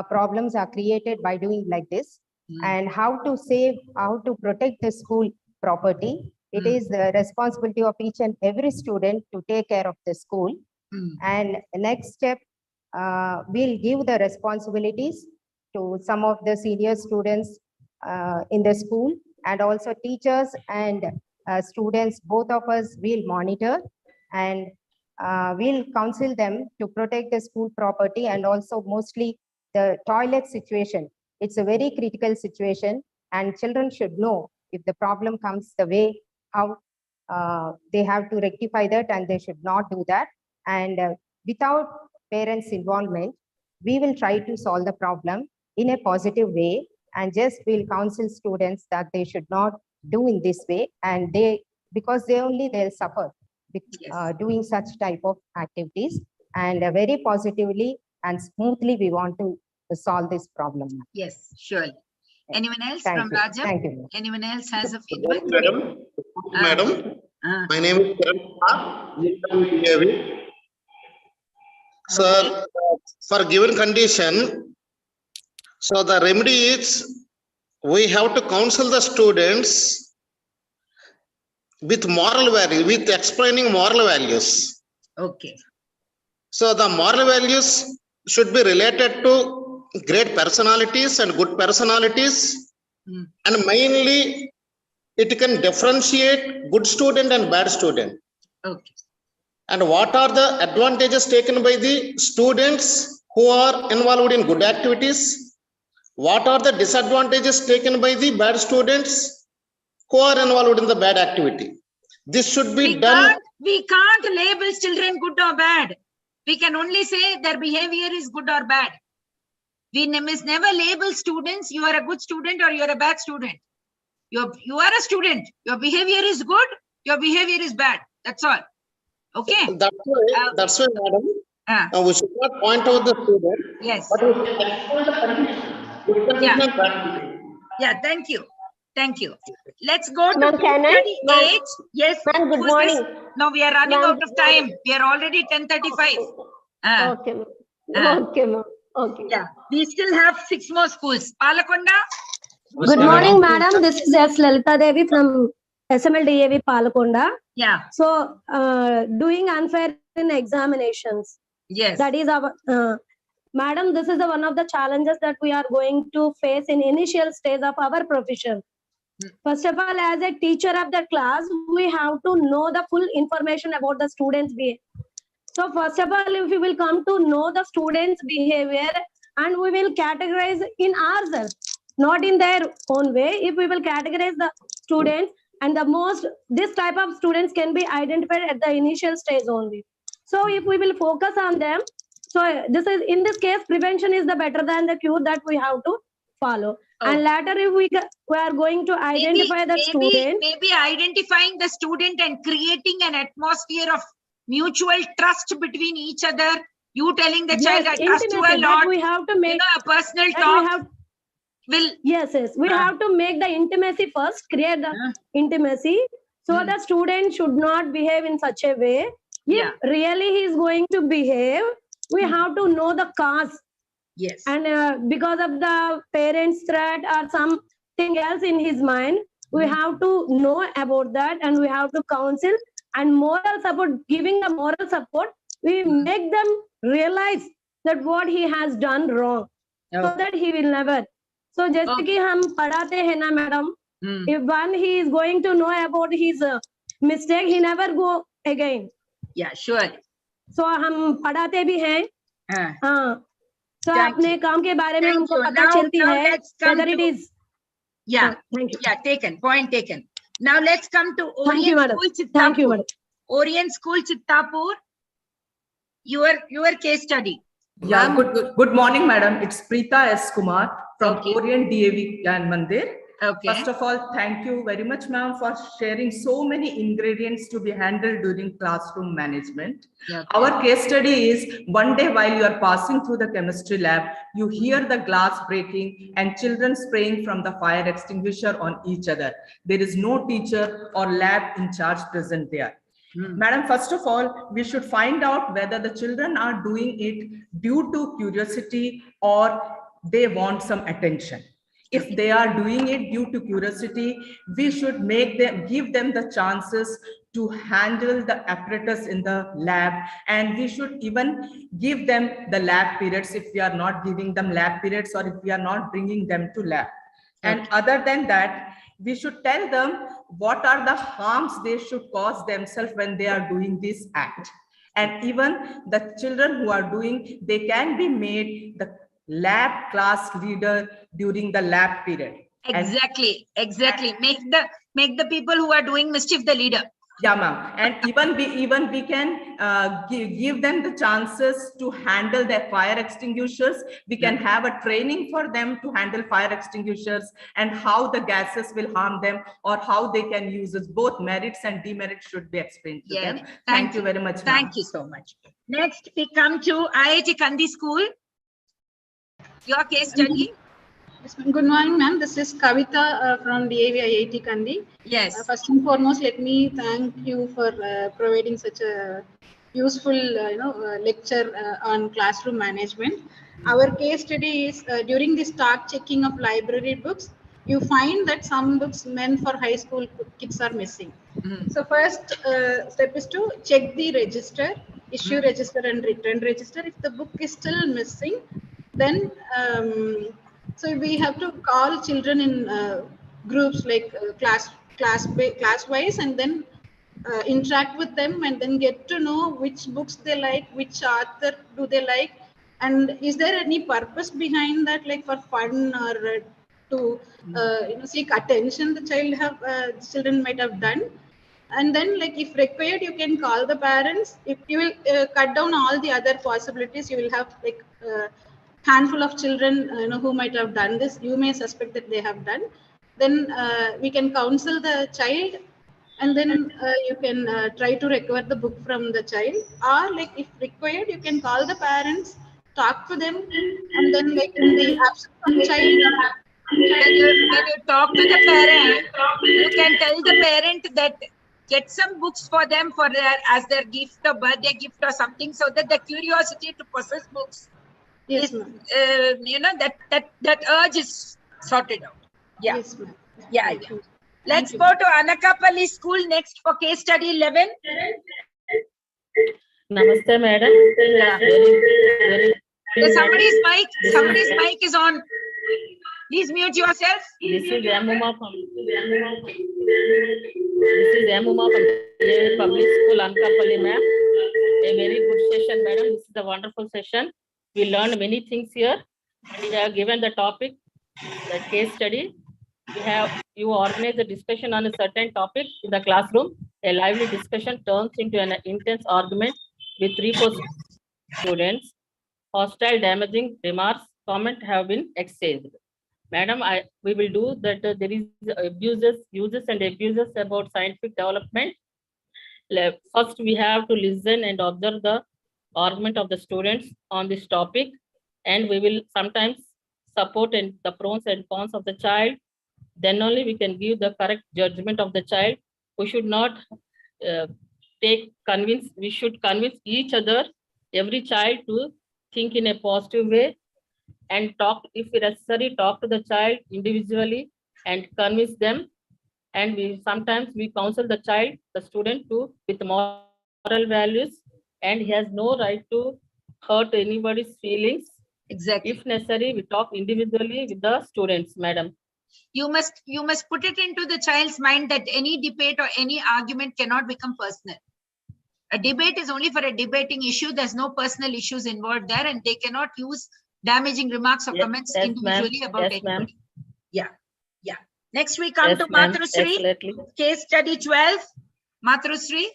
Speaker 23: problems are created by doing like this and how to save, how to protect the school property. It is the responsibility of each and every student to take care of the school. And next step, we'll give the responsibilities to some of the senior students in the school, and also teachers and students, both of us will monitor and we'll counsel them to protect the school property, and also mostly the toilet situation. It's a very critical situation and children should know if the problem comes the way, how they have to rectify that, and they should not do that. And without parents' involvement, we will try to solve the problem in a positive way, and just will counsel students that they should not do in this way, and because they'll suffer with doing such type of activities. And very positively and smoothly we want to solve this problem.
Speaker 8: Yes, surely. Anyone else from Raja?
Speaker 23: Thank you.
Speaker 8: Anyone else has a feedback?
Speaker 24: Madam, my name is Kiran. Sir, for given condition, so the remedy is we have to counsel the students with moral value, with explaining moral values.
Speaker 8: Okay.
Speaker 24: So the moral values should be related to great personalities and good personalities, and mainly it can differentiate good student and bad student.
Speaker 8: Okay.
Speaker 24: And what are the advantages taken by the students who are involved in good activities? What are the disadvantages taken by the bad students who are involved in the bad activity? This should be done.
Speaker 8: We can't label children good or bad. We can only say their behavior is good or bad. We must never label students, you are a good student or you are a bad student. You are a student. Your behavior is good. Your behavior is bad. That's all. Okay.
Speaker 24: That's why, madam, we should not point out the student.
Speaker 8: Yes.
Speaker 24: But we should explain the condition.
Speaker 8: Yeah. Thank you. Thank you. Let's go to
Speaker 1: Ma'am, can I?
Speaker 8: study
Speaker 1: Ma'am,
Speaker 8: 8. Yes.
Speaker 1: Ma'am, good
Speaker 8: Who is this?
Speaker 1: morning.
Speaker 8: No, we are running
Speaker 1: Ma'am,
Speaker 8: out of time. We are already 10:35.
Speaker 1: Okay, ma'am. Okay, ma'am. Okay.
Speaker 8: Yeah. We still have 6 more schools. Palakonda.
Speaker 6: Good morning, madam. This is S. Lalita Devi from SMLDAV Palakonda.
Speaker 8: Yeah.
Speaker 6: So, doing unfair in examinations.
Speaker 8: Yes.
Speaker 6: That is our, madam, this is one of the challenges that we are going to face in initial stage of our profession. First of all, as a teacher of the class, we have to know the full information about the students' behavior. So first of all, if we will come to know the students' behavior, and we will categorize in ourselves, not in their own way. If we will categorize the students, and this type of students can be identified at the initial stage only. So if we will focus on them, so in this case, prevention is the better than the cure that we have to follow. And later, if we are going to identify the student,
Speaker 8: maybe identifying the student and creating an atmosphere of mutual trust between each other. You telling the child, I trust you a lot.
Speaker 6: We have to make
Speaker 8: a personal talk.
Speaker 6: Yes. We have to make the intimacy first, create the intimacy. So the student should not behave in such a way. If really he is going to behave, we have to know the cause.
Speaker 8: Yes.
Speaker 6: And because of the parents' threat or something else in his mind, we have to know about that, and we have to counsel and moral support. Giving the moral support, we make them realize that what he has done wrong, so that he will never. So just like हम पढ़ाते हैं ना madam, if one he is going to know about his mistake, he never go again.
Speaker 8: Yeah, sure.
Speaker 6: So हम पढ़ाते भी हैं. So अपने काम के बारे में हमको पता चलती है whether it is.
Speaker 8: Yeah,
Speaker 6: thank you.
Speaker 8: Yeah, taken. Point taken. Now let's come to
Speaker 6: Thank you,
Speaker 8: Orient
Speaker 6: madam.
Speaker 8: School Chittapur.
Speaker 6: Thank you, madam.
Speaker 8: Orient School Chittapur. Your case study.
Speaker 2: Yeah, good morning, madam. It's Preeta S. Kumar from Orient DAV Gyan Mandir.
Speaker 8: Okay.
Speaker 2: First of all, thank you very much, ma'am, for sharing so many ingredients to be handled during classroom management.
Speaker 8: Okay.
Speaker 2: Our case study is one day while you are passing through the chemistry lab, you hear the glass breaking and children spraying from the fire extinguisher on each other. There is no teacher or lab in charge present there. Madam, first of all, we should find out whether the children are doing it due to curiosity or they want some attention. If they are doing it due to curiosity, we should give them the chances to handle the apparatus in the lab, and we should even give them the lab periods if we are not giving them lab periods or if we are not bringing them to lab. And other than that, we should tell them what are the harms they should cause themselves when they are doing this act. And even the children who are doing, they can be made the lab class leader during the lab period.
Speaker 8: Exactly. Make the people who are doing mischief the leader.
Speaker 2: Yeah, ma'am. And even we can give them the chances to handle their fire extinguishers. We can have a training for them to handle fire extinguishers and how the gases will harm them or how they can use it. Both merits and demerits should be explained to them. Thank you very much.
Speaker 8: Thank you so much. Next, we come to IIT Kandi School. Your case study.
Speaker 3: Good morning, ma'am. This is Kavita from DAV IIT Kandi.
Speaker 8: Yes.
Speaker 3: First and foremost, let me thank you for providing such a useful, lecture on classroom management. Our case study is during the start checking of library books, you find that some books meant for high school kids are missing. So first step is to check the register, issue register and return register. If the book is still missing, then so we have to call children in groups like class wise, and then interact with them and then get to know which books they like, which author do they like, and is there any purpose behind that, like for fun or to seek attention the children might have done. And then, like, if required, you can call the parents. If you will cut down all the other possibilities, you will have like handful of children who might have done this. You may suspect that they have done. then we can counsel the child, and then you can try to recover the book from the child, or like if required, you can call the parents, talk to them, and then like in the absence of child.
Speaker 8: When you talk to the parent, you can tell the parent that get some books for them for as their gift or birthday gift or something, so that the curiosity to possess books
Speaker 3: Yes,
Speaker 8: is, that urge is sorted out. Yeah.
Speaker 3: Yes, ma'am.
Speaker 8: Yeah. Let's go to Anandavalli school next for case study 11.
Speaker 4: Namaste, madam.
Speaker 8: Somebody's mic is on. Please mute yourself.
Speaker 4: This is Amuma from Public School, Anandavalli, ma'am. A very good session, madam. This is a wonderful session. We learned many things here. We have given the topic, the case study. You organize a discussion on a certain topic in the classroom. A lively discussion turns into an intense argument with 3-4 students. Hostile, damaging remarks, comment have been exchanged. Madam, we will do that. There is uses and abuses about scientific development. First, we have to listen and observe the argument of the students on this topic, and we will sometimes support and the pros and cons of the child. Then only we can give the correct judgment of the child. We should not we should convince each other, every child, to think in a positive way, and talk, if necessary, talk to the child individually and convince them. And sometimes we counsel the child, the student, with moral values, and he has no right to hurt anybody's feelings.
Speaker 8: Exactly.
Speaker 4: If necessary, we talk individually with the students, madam.
Speaker 8: You must put it into the child's mind that any debate or any argument cannot become personal. A debate is only for a debating issue. There's no personal issues involved there, and they cannot use damaging remarks or comments individually about anybody. Yeah. Next we come to Matrusri, case study 12. Matrusri.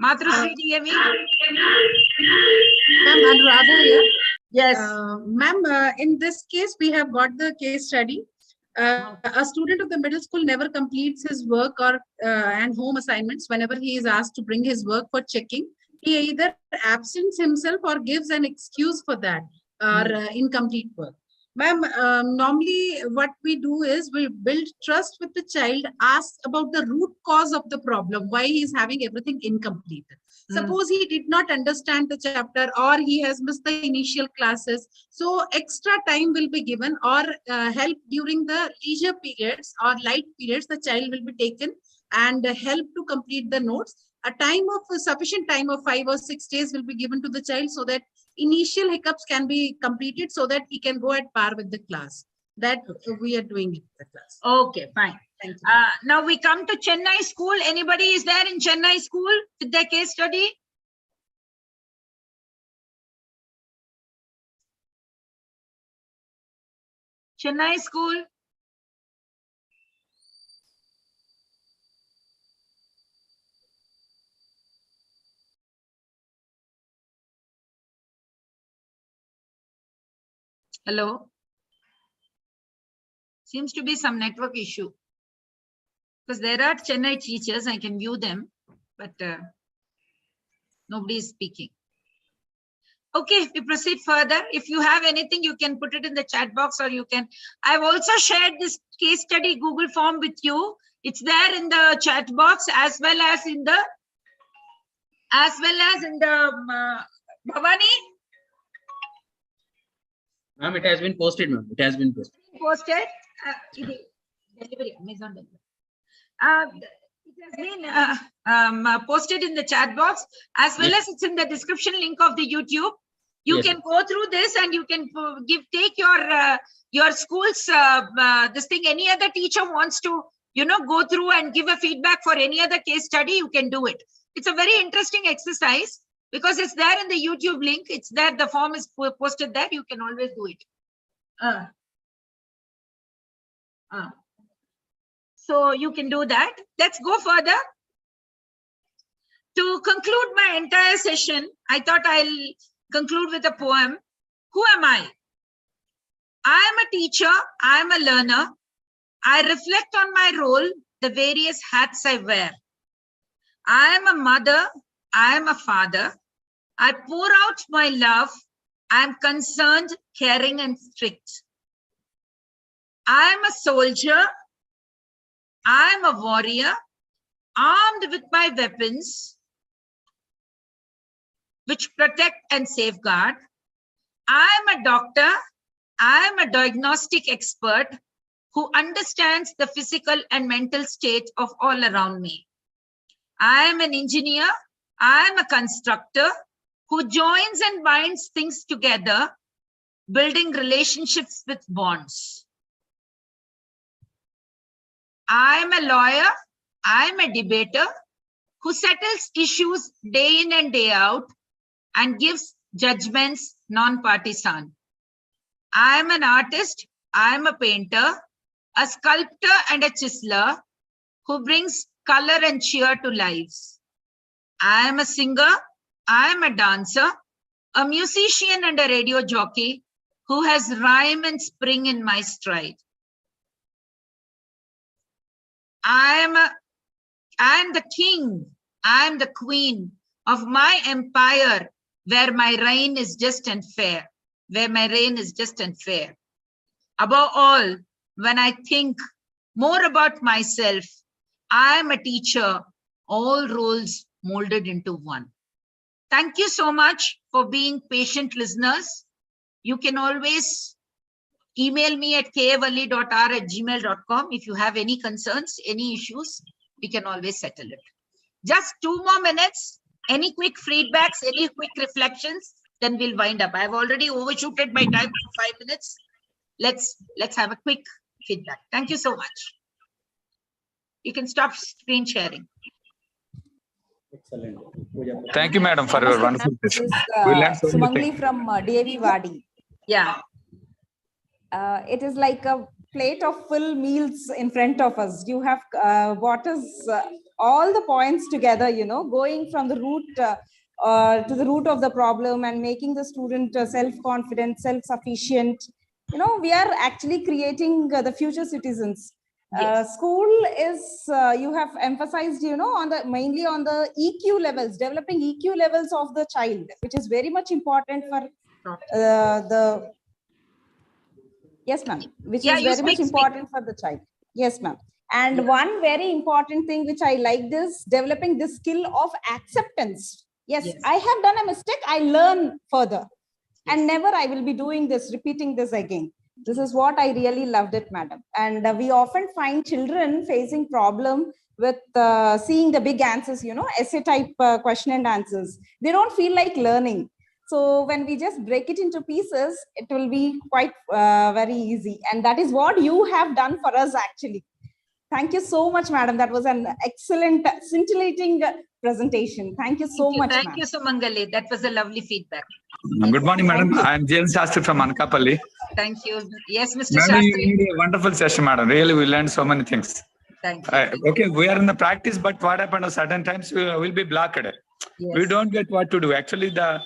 Speaker 8: Matrusri, do you hear me?
Speaker 5: Ma'am, Anuradha here.
Speaker 8: Yes.
Speaker 5: Ma'am, in this case, we have got the case study. A student of the middle school never completes his work or and home assignments. Whenever he is asked to bring his work for checking, he either absents himself or gives an excuse for that or incomplete work. Ma'am, normally what we do is we build trust with the child, ask about the root cause of the problem, why he is having everything incomplete. Suppose he did not understand the chapter or he has missed the initial classes. So extra time will be given, or help during the leisure periods or light periods, the child will be taken and help to complete the notes. A sufficient time of 5 or 6 days will be given to the child so that initial hiccups can be completed so that he can go at par with the class. That we are doing it in the class.
Speaker 8: Okay, fine. Thank you. Now we come to Chennai school. Anybody is there in Chennai school with their case study? Chennai school. Hello. Seems to be some network issue. Because there are Chennai teachers, I can view them, but nobody is speaking. Okay, we proceed further. If you have anything, you can put it in the chat box, or you can. I've also shared this case study Google form with you. It's there in the chat box as well as in the Bhavani.
Speaker 12: Ma'am, it has been posted, ma'am. It has been posted.
Speaker 8: Delivery, Amazon delivery. It has been posted in the chat box as well as it's in the description link of the YouTube. You can go through this and you can take your school's this thing. Any other teacher wants to go through and give a feedback for any other case study, you can do it. It's a very interesting exercise because it's there in the YouTube link. It's there. The form is posted there. You can always do it. So you can do that. Let's go further. To conclude my entire session, I thought I'll conclude with a poem. Who am I? I am a teacher, I am a learner. I reflect on my role, the various hats I wear. I am a mother, I am a father. I pour out my love. I am concerned, caring, and strict. I am a soldier. I am a warrior, armed with my weapons, which protect and safeguard. I am a doctor. I am a diagnostic expert who understands the physical and mental state of all around me. I am an engineer. I am a constructor who joins and binds things together, building relationships with bonds. I am a lawyer. I am a debater who settles issues day in and day out and gives judgments non-partisan. I am an artist. I am a painter, a sculptor and a chiseler who brings color and cheer to lives. I am a singer. I am a dancer, a musician and a radio jockey who has rhyme and spring in my stride. I am the king. I am the queen of my empire where my reign is just and fair. Where my reign is just and fair. Above all, when I think more about myself, I am a teacher, all roles molded into one. Thank you so much for being patient listeners. You can always email me at kavalli.r@gmail.com if you have any concerns, any issues, we can always settle it. Just 2 more minutes. Any quick feedbacks, any quick reflections, then we'll wind up. I've already overshooted my time for 5 minutes. Let's have a quick feedback. Thank you so much. You can stop screen sharing.
Speaker 7: Excellent. Thank you, madam, for your wonderful session. We learned so many
Speaker 14: Sumangli
Speaker 7: things.
Speaker 14: from DAV Wadi.
Speaker 8: Yeah.
Speaker 14: It is like a plate of full meals in front of us. You have brought us all the points together, you know, going from the root to the root of the problem and making the student self-confident, self-sufficient. You know, we are actually creating the future citizens.
Speaker 8: Yes.
Speaker 14: School is, you have emphasized, you know, on the mainly on the EQ levels, developing EQ levels of the child, which is very much important for the, yes, ma'am, which is very much important for the child. Yes, ma'am. And one very important thing which I like this, developing this skill of acceptance. Yes, I have done a mistake, I learn further. And never I will be doing this, repeating this again. This is what I really loved it, madam. And we often find children facing problem with seeing the big answers, you know, essay type question and answers. They don't feel like learning. So when we just break it into pieces, it will be quite very easy. And that is what you have done for us actually. Thank you so much, madam. That was an excellent, scintillating presentation. Thank you so much.
Speaker 8: Thank you, Sumangali. That was a lovely feedback.
Speaker 7: Good morning, madam. I am James Shastri from Anandavalli.
Speaker 8: Thank you. Yes, Mr.
Speaker 7: Madam,
Speaker 8: Shastri.
Speaker 7: you did a wonderful session, madam. Really, we learned so many things.
Speaker 8: Thank you.
Speaker 7: Okay, we are in the practice, but what happened at certain times we will be blocked. We don't get what to do. Actually, the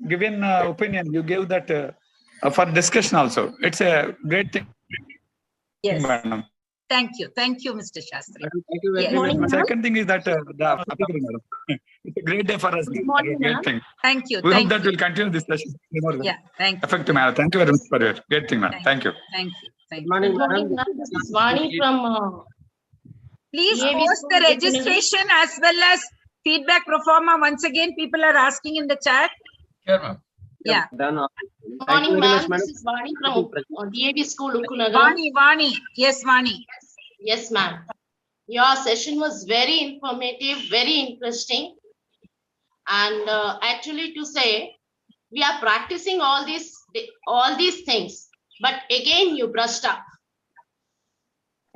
Speaker 7: given opinion you gave that for discussion also. It's a great thing.
Speaker 8: Yes.
Speaker 7: Madam.
Speaker 8: Thank you, Mr. Shastri.
Speaker 7: Thank you very much. Second thing is that it's a great day for us. Great thing.
Speaker 8: Thank you.
Speaker 7: We hope that we'll continue this session.
Speaker 8: Yeah, thank you.
Speaker 7: Effective, madam. Thank you very much for your great thing, madam. Thank you.
Speaker 8: Thank you. Thank you.
Speaker 4: Good morning, ma'am. This is Vani from.
Speaker 8: Please
Speaker 4: DAV
Speaker 8: post
Speaker 4: school
Speaker 8: the
Speaker 4: definitely.
Speaker 8: registration as well as feedback pro forma. Once again, people are asking in the chat.
Speaker 7: Sure, ma'am.
Speaker 8: Yeah.
Speaker 4: Good morning, ma'am. This is Vani from DAV school, Ukunagar.
Speaker 8: Vani. Yes, Vani.
Speaker 4: Yes, ma'am. Your session was very informative, very interesting. And actually to say, we are practicing all these things, but again, you brushed up.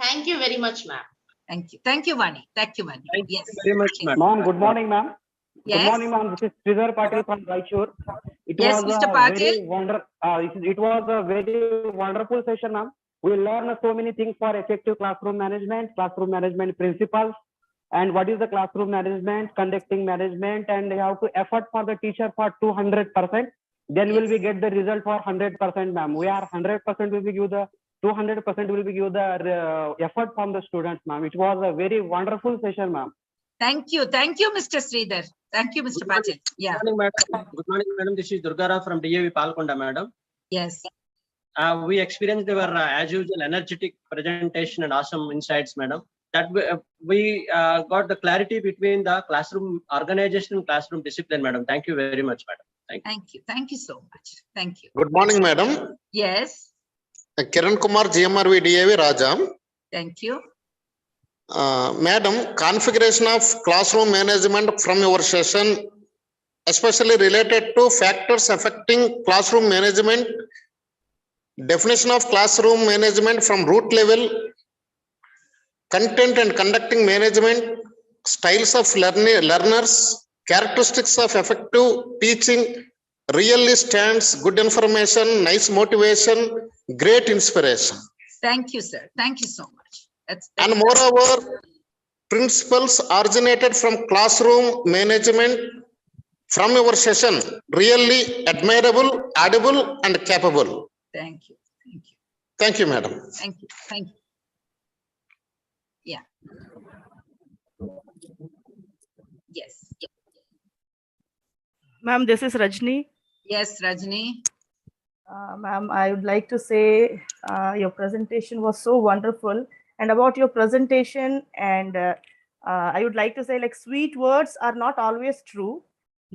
Speaker 4: Thank you very much, ma'am.
Speaker 8: Thank you. Thank you, Vani. Thank you, Vani. Yes.
Speaker 9: Very much, ma'am. Ma'am, good morning, ma'am.
Speaker 8: Yes.
Speaker 9: Good morning, ma'am. This is Sridhar Patil from Raichur.
Speaker 8: Yes, Mr. Patil.
Speaker 9: It was a very wonderful session, ma'am. We learned so many things for effective classroom management principles, and what is the classroom management, conducting management, and how to effort for the teacher for 200%. then will we get the result for 100%, ma'am. We are 100% will be give the 200% will be give the effort from the students, ma'am. It was a very wonderful session, ma'am.
Speaker 8: Thank you, Mr. Sridhar. Thank you, Mr. Patil. Yeah.
Speaker 11: Good morning, madam. Good morning, madam. This is Durgara from DAV Palkonda, madam.
Speaker 8: Yes.
Speaker 11: We experienced our, as usual, energetic presentation and awesome insights, madam. That we got the clarity between the classroom organization and classroom discipline, madam. Thank you very much, madam.
Speaker 8: Thank you. Thank you so much. Thank you.
Speaker 24: Good morning, madam.
Speaker 8: Yes.
Speaker 24: Kiran Kumar, GMRV DAV Raja.
Speaker 8: Thank you.
Speaker 24: Madam, configuration of classroom management from your session, especially related to factors affecting classroom management, definition of classroom management from root level, content and conducting management, styles of learners, characteristics of effective teaching, really stands, good information, nice motivation, great inspiration.
Speaker 8: Thank you, sir. Thank you so much.
Speaker 24: And moreover, principles originated from classroom management from your session, really admirable, audible, and capable.
Speaker 8: Thank you. Thank you.
Speaker 24: Thank you, madam.
Speaker 8: Thank you. Thank you. Yeah. Yes.
Speaker 13: Ma'am, this is Rajni.
Speaker 8: Yes, Rajni.
Speaker 13: Ma'am, I would like to say your presentation was so wonderful. And about your presentation, and I would like to say, like, sweet words are not always true.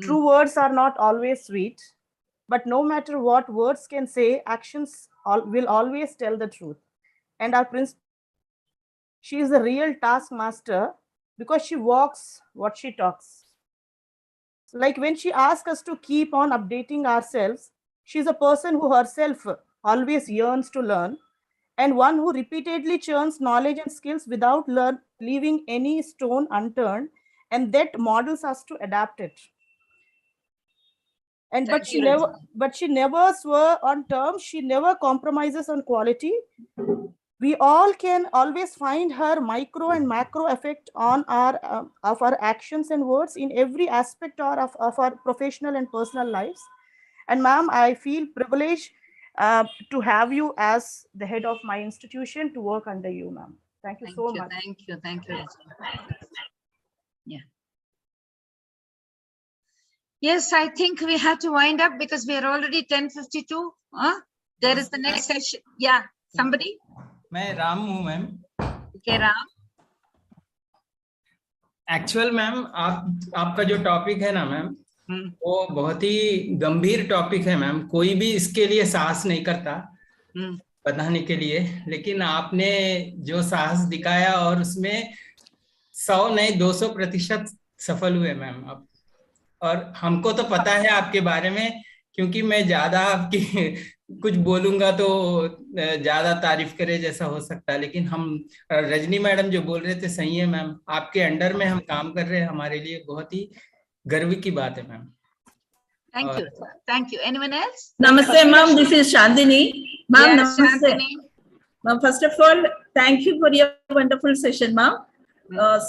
Speaker 13: True words are not always sweet. But no matter what words can say, actions will always tell the truth. And our principal, she is a real taskmaster because she walks what she talks. Like when she asks us to keep on updating ourselves, she's a person who herself always yearns to learn, and one who repeatedly churns knowledge and skills without leaving any stone unturned, and that models us to adapt it. And but she never swore on terms. She never compromises on quality. We all can always find her micro and macro effect on of our actions and words in every aspect of our professional and personal lives. And ma'am, I feel privileged to have you as the head of my institution to work under you, ma'am. Thank you so much.
Speaker 8: Thank you. Thank you. Yeah. Yes, I think we have to wind up because we are already 10:52. There is the next session. Yeah, somebody?
Speaker 15: मैं राम हूँ ma'am.
Speaker 8: Okay, Ram.
Speaker 15: Actual ma'am आपका जो topic है ना ma'am, वो बहुत ही गंभीर topic है मैम. कोई भी इसके लिए साहस नहीं करता बताने के लिए, लेकिन आपने जो साहस दिखाया और उसमें 100 नहीं 200% सफल हुए मैम आप. और हमको तो पता है आपके बारे में, क्योंकि मैं ज्यादा आपकी कुछ बोलूंगा तो ज्यादा तारीफ करे जैसा हो सकता है, लेकिन हम रजनी मैडम जो बोल रहे थे सही है मैम. आपके अंडर में हम काम कर रहे हैं, हमारे लिए बहुत ही गर्व की बात है ma'am.
Speaker 8: Thank you. Thank you. Anyone else?
Speaker 17: Namaste, ma'am. This is Shandini. Ma'am,
Speaker 8: Yes,
Speaker 17: namaste.
Speaker 8: Shandini.
Speaker 17: Ma'am, first of all, thank you for your wonderful session, ma'am.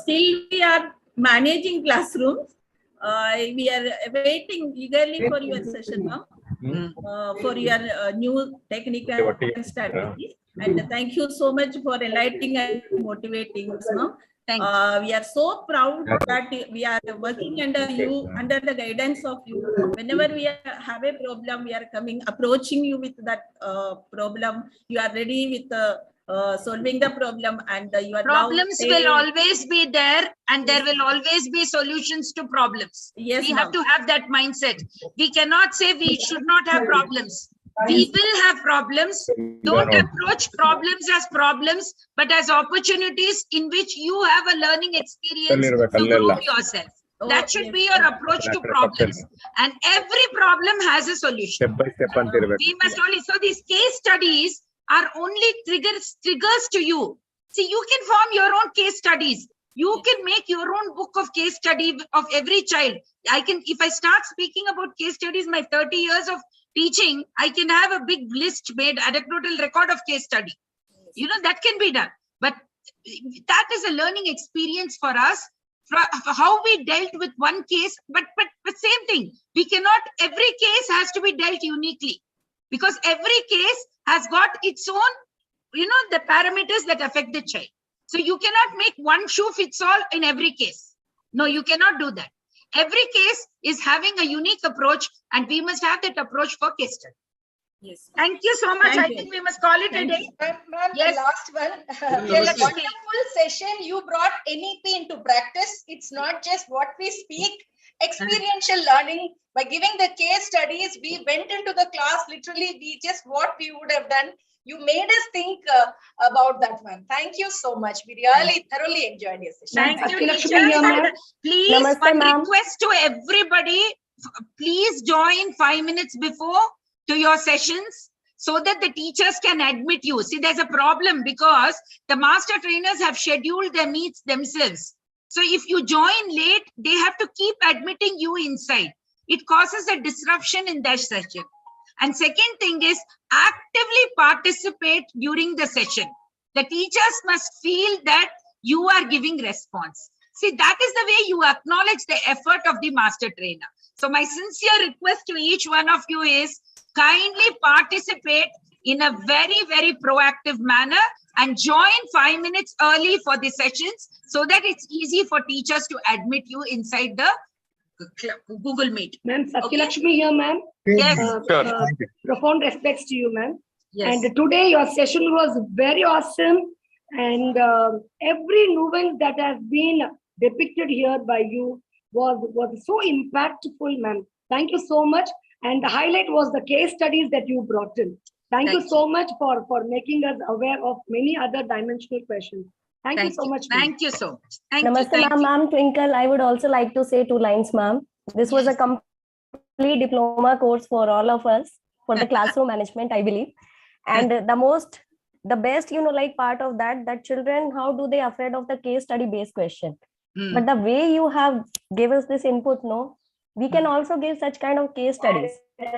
Speaker 17: Still, we are managing classrooms. We are waiting eagerly for your session, ma'am. For your new technique and strategies. And thank you so much for enlightening and motivating us, ma'am. We are so proud that we are working under you, under the guidance of you. Whenever we have a problem, we are approaching you with that problem. You are ready with solving the problem, and your
Speaker 8: problems will always be there, and there will always be solutions to problems.
Speaker 17: Yes,
Speaker 8: we have to have that mindset. We cannot say we should not have problems. We will have problems. Don't approach problems as problems, but as opportunities in which you have a learning experience to grow yourself. That should be your approach to problems. And every problem has a solution. We must only, so these case studies are only triggers to you. See, you can form your own case studies. You can make your own book of case study of every child. I can, if I start speaking about case studies, my 30 years of teaching, I can have a big list made, anecdotal record of case study. You know, that can be done. But that is a learning experience for us, for how we dealt with one case, but same thing. We cannot, every case has to be dealt uniquely, because every case has got its own, the parameters that affect the child. So you cannot make one shoe fits all in every case. No, you cannot do that. Every case is having a unique approach, and we must have that approach for case study.
Speaker 17: Yes.
Speaker 8: Thank you so much.
Speaker 17: Thank
Speaker 8: I
Speaker 17: you.
Speaker 8: think we must call it a day.
Speaker 16: Ma'am,
Speaker 8: Yes.
Speaker 16: the last one.
Speaker 8: Yes.
Speaker 16: Wonderful session. You brought NEP into practice. It's not just what we speak. Experiential learning. By giving the case studies, we went into the class. Literally, we just what we would have done. You made us think about that one. Thank you so much. We really thoroughly enjoyed your session.
Speaker 8: Thank you, teachers. And please, one request to everybody, please join 5 minutes before to your sessions so that the teachers can admit you. See, there's a problem because the master trainers have scheduled their meets themselves. So if you join late, they have to keep admitting you inside. It causes a disruption in their session. And second thing is actively participate during the session. The teachers must feel that you are giving response. See, that is the way you acknowledge the effort of the master trainer. So my sincere request to each one of you is kindly participate in a very, very proactive manner and join 5 minutes early for the sessions so that it's easy for teachers to admit you inside the Google Meet.
Speaker 6: Ma'am, Satyalakshmi here, ma'am.
Speaker 8: Yes.
Speaker 6: Profound respects to you, ma'am.
Speaker 8: Yes.
Speaker 6: And today your session was very awesome. And every nuance that has been depicted here by you was so impactful, ma'am. Thank you so much. And the highlight was the case studies that you brought in. Thank you so much for making us aware of many other dimensional questions. Thank you so much.
Speaker 8: Thank you so much.
Speaker 6: Namaste,
Speaker 18: Ma'am Twinkle. I would also like to say 2 lines, ma'am. This was a complete diploma course for all of us for the classroom management, I believe. And the best, part of that children, how do they afraid of the case study based question? But the way you have gave us this input, we can also give such kind of case studies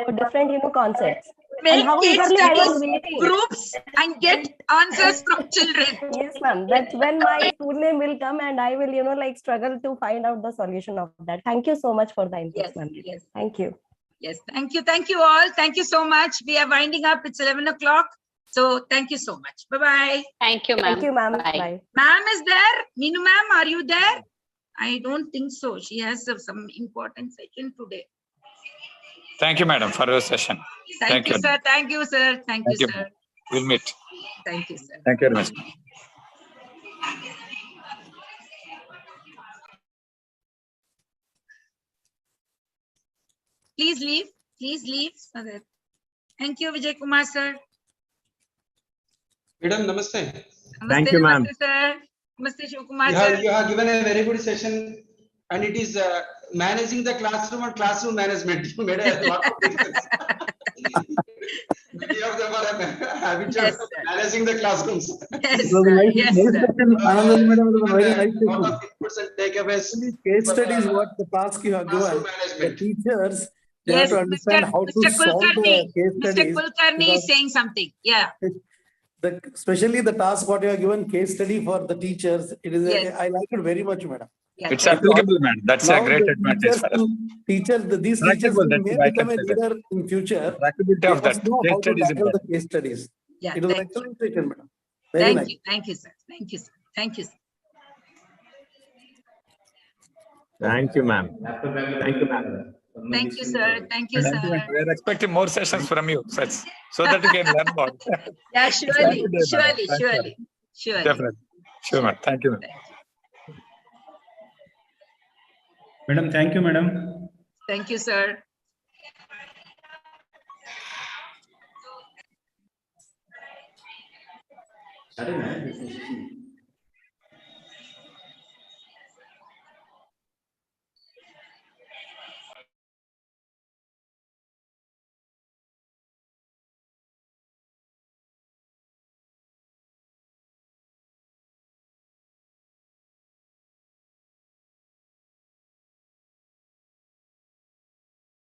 Speaker 18: for different, concepts.
Speaker 8: Make
Speaker 18: and how
Speaker 8: case
Speaker 18: eagerly I was
Speaker 8: studies
Speaker 18: waiting.
Speaker 8: groups and get answers from children.
Speaker 18: Yes, ma'am. That's when my school name will come and I will, struggle to find out the solution of that. Thank you so much for the input, ma'am.
Speaker 8: Yes.
Speaker 18: Thank you.
Speaker 8: Yes, thank you. Thank you all. Thank you so much. We are winding up. It's 11 o'clock. So thank you so much. Bye-bye.
Speaker 18: Thank you, ma'am. Thank you, ma'am. Bye.
Speaker 8: Ma'am is there? Minu ma'am, are you there? I don't think so. She has some important session today.
Speaker 7: Thank you, madam, for your session.
Speaker 8: Thank you, sir. Thank you, sir. Thank you, sir.
Speaker 7: We'll meet.
Speaker 8: Thank you, sir.
Speaker 7: Thank you very much.
Speaker 8: Please leave. Please leave. Thank you, Vijay Kumar, sir.
Speaker 19: Madam, namaste.
Speaker 8: Thank you, ma'am. Namaste, sir. Namaste, Shiv Kumar, sir.
Speaker 19: You have given a very good session, and it is managing the classroom and classroom management. You made a lot of difference. Many of them are habitual of managing the classrooms.
Speaker 8: Yes, sir. Yes, sir.
Speaker 20: Anandavalli madam, it was a very nice
Speaker 19: lot
Speaker 20: session.
Speaker 19: of inputs and takeaways.
Speaker 20: Case study is what the task you have given. The teachers, they have
Speaker 8: Yes,
Speaker 20: to understand how to
Speaker 8: Mr.
Speaker 20: solve the
Speaker 8: Kulkarni.
Speaker 20: case
Speaker 8: Mr.
Speaker 20: studies.
Speaker 8: Kulkarni is saying something. Yeah.
Speaker 20: Especially the task what you have given case study for the teachers. It is. I like it very much, madam.
Speaker 7: It's applicable, man. That's a great advantage for us.
Speaker 20: These teachers
Speaker 7: Practical,
Speaker 20: may
Speaker 7: that's
Speaker 20: become a
Speaker 7: why I can say
Speaker 20: leader in future.
Speaker 7: Practicability
Speaker 20: They
Speaker 7: of
Speaker 20: must
Speaker 7: that
Speaker 20: know
Speaker 7: case
Speaker 20: how to
Speaker 7: study is
Speaker 20: tackle the
Speaker 7: important.
Speaker 20: case studies.
Speaker 8: Yeah,
Speaker 20: It was an
Speaker 8: thank
Speaker 20: excellent session, madam. Very
Speaker 8: Thank
Speaker 20: nice.
Speaker 8: you. Thank you, sir. Thank you, sir. Thank you, sir.
Speaker 25: Thank you, ma'am. Thank you, ma'am.
Speaker 8: Thank you, sir. Thank you,
Speaker 7: Thank you,
Speaker 8: sir.
Speaker 7: man. We're expecting more sessions from you, so that you can learn more.
Speaker 8: Yeah, surely,
Speaker 7: Thank you,
Speaker 8: surely,
Speaker 7: madam.
Speaker 8: surely, surely.
Speaker 7: Definitely. Sure, man. Thank you, man.
Speaker 26: Madam, thank you, madam.
Speaker 8: Thank you, sir.
Speaker 25: That is nice.